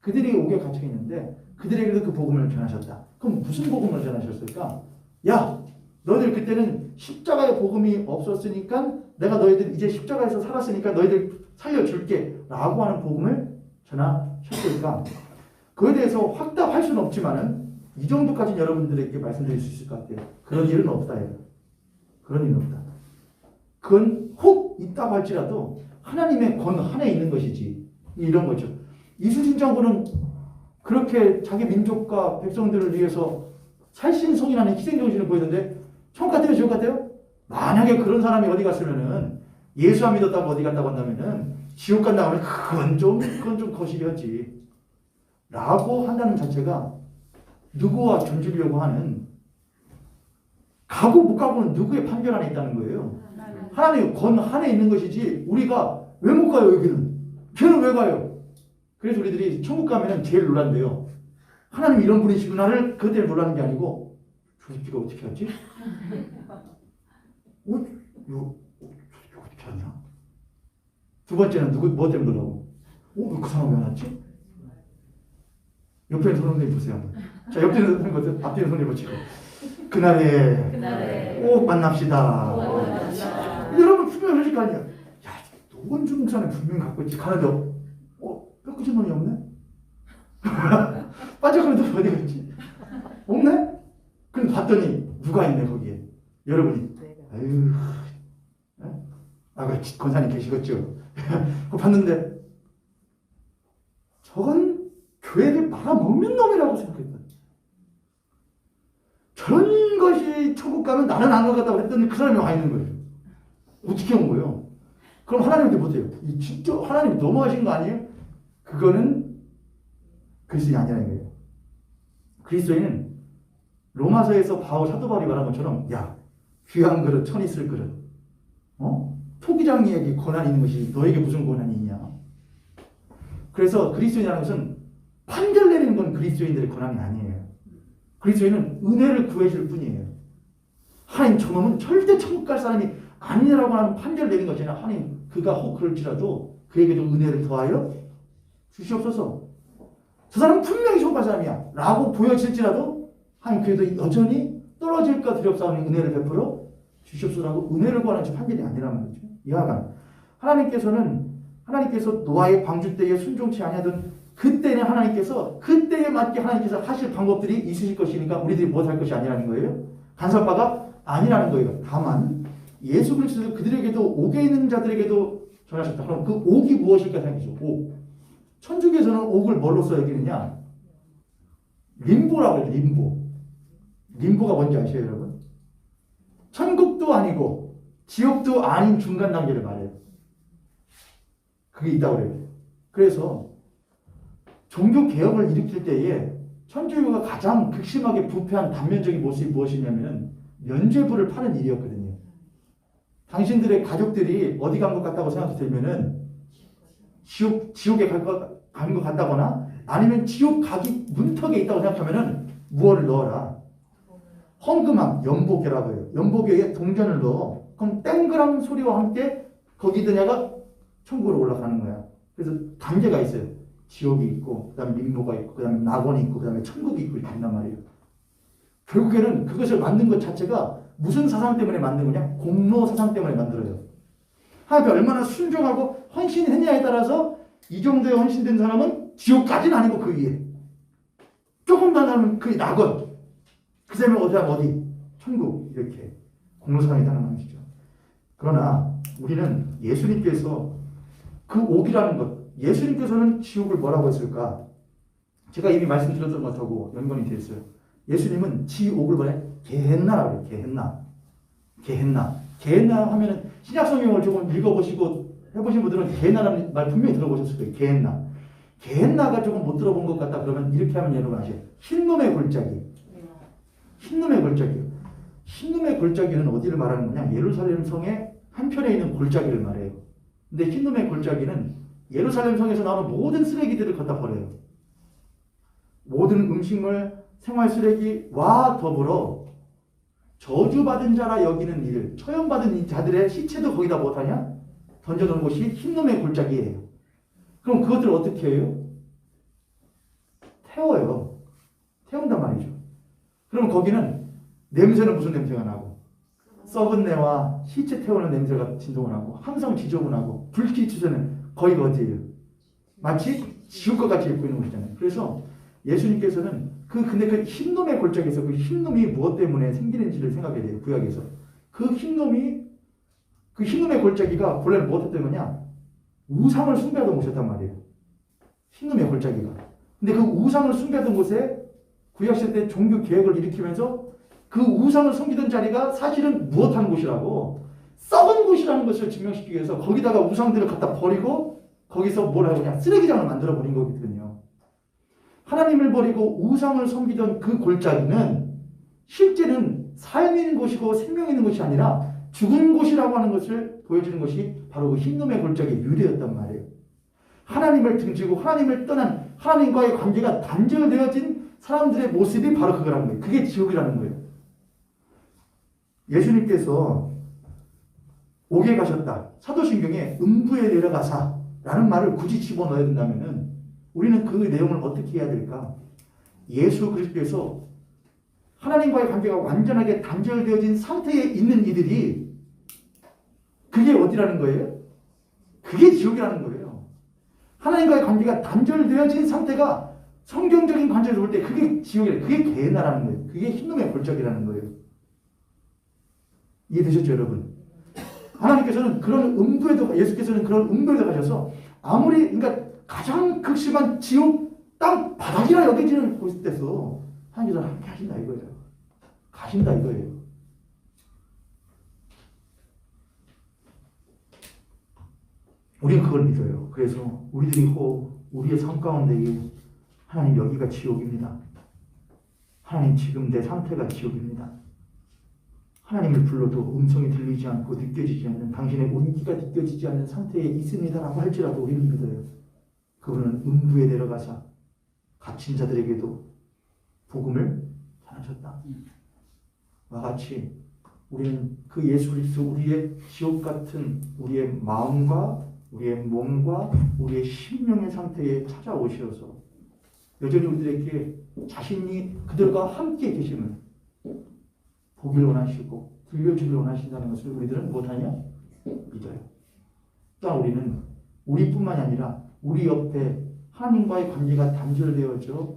그들이 옥에 갇혀 있는데 그들에게도 그 복음을 전하셨다. 그럼 무슨 복음을 전하셨을까? 야, 너희들 그때는 십자가의 복음이 없었으니까 내가 너희들 이제 십자가에서 살았으니까 너희들 살려줄게 라고 하는 복음을 전하셨을까? 그에 대해서 확답할 수는 없지만은 이 정도까지는 여러분들에게 말씀드릴 수 있을 것 같아요. 그런 일은 없다. 그런 일은 없다. 그건 혹 있다고 할지라도 하나님의 권 안에 있는 것이지. 이런 거죠. 이순신 장군은 그렇게 자기 민족과 백성들을 위해서 살신성인하는 희생정신을 보이는데 천국 같아요? 지옥 같아요? 만약에 그런 사람이 어디 갔으면은 예수 안 믿었다고 어디 갔다고 한다면은 지옥 간다고 하면 그건 좀 거시기하지 라고 한다는 자체가 누구와 견주려고 하는 가고 못 가고는 누구의 판결 안에 있다는 거예요. 하나님의 권 안에 있는 것이지 우리가 왜 못 가요 여기는? 걔는 왜 가요? 그래서 우리들이 천국 가면은 제일 놀란대요. 하나님 이런 분이시구나를 그것 때문에 놀라는 게 아니고 저 새끼가 어떻게 하지? 어떻게 하냐? 두 번째는 뭐 때문에 놀라고? 왜 그 사람 왜 왔지? 옆에 있는 손님 보세요 한번. 자, 옆에 있는 손님 보세요. 앞에 있는 손님 보시고 그날에 꼭 만납시다. 여러분 분명히 그러실 거 아니야. 야, 노원주 목사는 분명히 갖고 있지. 가는데 뼈꾸질 놈이 없네? 빠져가는데 어디 갔지? 없네? 그럼 봤더니 누가 있네 거기에. 여러분이 아유, 아까 권사님 계시겠죠? 그거 봤는데 저건 교회를 말아먹는 놈이라고 생각했다. 저런 것이 천국 가면 나는 안 가겠다고 했더니 그 사람이 와 있는 거예요. 어떻게 온 거예요? 그럼 하나님한테 보세요. 진짜 하나님 너무하신 거 아니에요? 그거는 그리스도인이 아니라는 거예요. 그리스도인은 로마서에서 사도 바울이 말한 것처럼 야, 귀한 그릇, 천이 쓸 그릇, 토기장이에게 고난이 있는 것이 너에게 무슨 고난이 있냐? 그래서 그리스도인이라는 것은 판결 내리는 건 그리스도인들의 고난이 아니에요. 그리스도인은 은혜를 구해줄 뿐이에요. 하나님 저놈은 절대 천국 갈 사람이 아니라고 하는 판결을 내린 것이 아니라 하나님 그가 혹 그럴지라도 그에게도 은혜를 더하여 주시옵소서. 저 사람은 분명히 천국 갈 사람이야 라고 보여질지라도 하나님 그래도 여전히 떨어질까 두렵사오니 은혜를 베풀어 주시옵소서라고 은혜를 구하는 판결이 아니라는 거죠. 이하간 하나님께서 노아의 방주 때에 순종치 아니하던 그때는 하나님께서 그때에 맞게 하나님께서 하실 방법들이 있으실 것이니까 우리들이 못할 것이 아니라는 거예요. 간섭바가 아니라는 거예요. 다만 예수 그리스도 그들에게도 옥에 있는 자들에게도 전하셨다. 그럼 그 옥이 무엇일까 생각해죠. 옥. 천주교에서는 옥을 뭘로써 여기느냐? 림보라고 해요. 림보. 림보가 뭔지 아시죠 여러분? 천국도 아니고 지옥도 아닌 중간 단계를 말해요. 그게 있다고 그래요. 그래서 종교 개혁을 일으킬 때에 천주교가 가장 극심하게 부패한 단면적인 모습이 무엇이냐면 면죄부를 파는 일이었거든요. 당신들의 가족들이 어디 간 것 같다고 생각되면은 지옥에 간 것 같다거나 아니면 지옥 가기 문턱에 있다고 생각하면은 무엇을 넣어라? 헌금함, 연보교라고 해요. 연보교에 동전을 넣어. 그럼 땡그랑 소리와 함께 거기 드냐가 천국으로 올라가는 거야. 그래서 단계가 있어요. 지옥이 있고, 그 다음에 림보가 있고, 그 다음에 낙원이 있고, 그 다음에 천국이 있고 이렇게 된단 말이에요. 결국에는 그것을 만든 것 자체가 무슨 사상 때문에 만든 거냐? 공로 사상 때문에 만들어요. 하나님께 얼마나 순종하고 헌신했냐에 따라서 이 정도의 헌신된 사람은 지옥까지는 아니고 그 위에. 조금 더 나면 그 낙원. 그 다음에 어디? 천국. 이렇게 공로 사상이 있다는 것이죠. 그러나 우리는 예수님께서 그 옥이라는 것, 예수님께서는 지옥을 뭐라고 했을까? 제가 이미 말씀드렸던 것하고 연관이 되어 있어요. 예수님은 지옥을 뭐래? 게헨나라고 해요. 게헨나 하면은 신약성경을 조금 읽어보시고 해보신 분들은 게헨나라는 말 분명히 들어보셨을 거예요. 게헨나가 조금 못 들어본 것 같다 그러면 이렇게 하면 여러분 아시죠? 흰놈의 골짜기. 흰놈의 골짜기는 어디를 말하는 거냐? 예루살렘 성의 한편에 있는 골짜기를 말해요. 근데 흰놈의 골짜기는 예루살렘 성에서 나오는 모든 쓰레기들을 갖다 버려요. 모든 음식물, 생활 쓰레기와 더불어 저주받은 자라 여기는 이를, 처형받은 자들의 시체도 거기다 못하냐? 던져놓은 곳이 흰놈의 골짜기예요. 그럼 그것들을 어떻게 해요? 태워요. 태운단 말이죠. 그럼 거기는 냄새는 무슨 냄새가 나고, 썩은 내와 시체 태우는 냄새가 진동을 하고, 항상 지저분하고, 불길이 치서는 거기가 어디예요? 마치 지옥과 같이 입고 있는 곳이잖아요. 그래서 예수님께서는 근데 그 흰놈의 골짜기에서 그 흰놈이 무엇 때문에 생기는지를 생각해야 돼요. 구약에서. 그 흰놈의 골짜기가 본래는 무엇 때문이냐? 우상을 숭배하던 곳이었단 말이에요. 흰놈의 골짜기가. 근데 그 우상을 숭배하던 곳에 구약시대 때 종교 개혁을 일으키면서 그 우상을 섬기던 자리가 사실은 무엇하는 곳이라고? 썩은 곳이라는 것을 증명시키기 위해서 거기다가 우상들을 갖다 버리고 거기서 뭘 하고 그냥 쓰레기장을 만들어 버린 거거든요. 하나님을 버리고 우상을 섬기던 그 골짜기는 실제는 삶이 있는 곳이고 생명이 있는 곳이 아니라 죽은 곳이라고 하는 것을 보여주는 것이 바로 그 흰놈의 골짜기의 유래였단 말이에요. 하나님을 등지고 하나님을 떠난 하나님과의 관계가 단절되어진 사람들의 모습이 바로 그거라는 거예요. 그게 지옥이라는 거예요. 예수님께서 옥에 가셨다. 사도신경에 음부에 내려가사 라는 말을 굳이 집어넣어야 된다면 우리는 그 내용을 어떻게 해야 될까? 예수 그리스도에서 하나님과의 관계가 완전하게 단절되어진 상태에 있는 이들이 그게 어디라는 거예요? 그게 지옥이라는 거예요. 하나님과의 관계가 단절되어진 상태가 성경적인 관점에서 볼 때 그게 지옥이에요. 그게 개나라는 거예요. 그게 흰놈의 골짜기라는 거예요. 이해되셨죠, 여러분? 하나님께서는 그런 음부에도, 예수께서는 그런 음부에도 가셔서 아무리, 그러니까 가장 극심한 지옥 땅 바닥이라 여겨지는 곳에서 하나님께서 함께 하신다 이거예요. 가신다 이거예요. 우리는 그걸 믿어요. 그래서 우리들이 우리의 삶 가운데에 하나님 여기가 지옥입니다. 하나님 지금 내 상태가 지옥입니다. 하나님을 불러도 음성이 들리지 않고 느껴지지 않는 당신의 온기가 느껴지지 않는 상태에 있습니다라고 할지라도 우리는 믿어요. 그분은 음부에 내려가사 갇힌 자들에게도 복음을 전하셨다. 와 같이 우리는 그 예수 그리스도 우리의 지옥 같은 우리의 마음과 우리의 몸과 우리의 심령의 상태에 찾아오셔서 여전히 우리들에게 자신이 그들과 함께 계심을 보길 원하시고 들려주길 원하신다는 것을 우리들은 못하냐? 믿어요. 또한 우리는 우리뿐만이 아니라 우리 옆에 하나님과의 관계가 단절되어져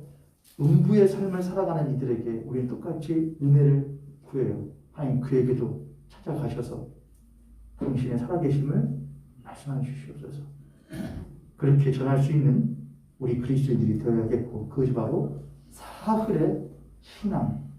음부의 삶을 살아가는 이들에게 우리는 똑같이 은혜를 구해요. 하나님 그에게도 찾아가셔서 당신의 살아계심을 말씀해 주시옵소서. 그렇게 전할 수 있는 우리 그리스도인들이 되어야겠고 그것이 바로 사흘의 신앙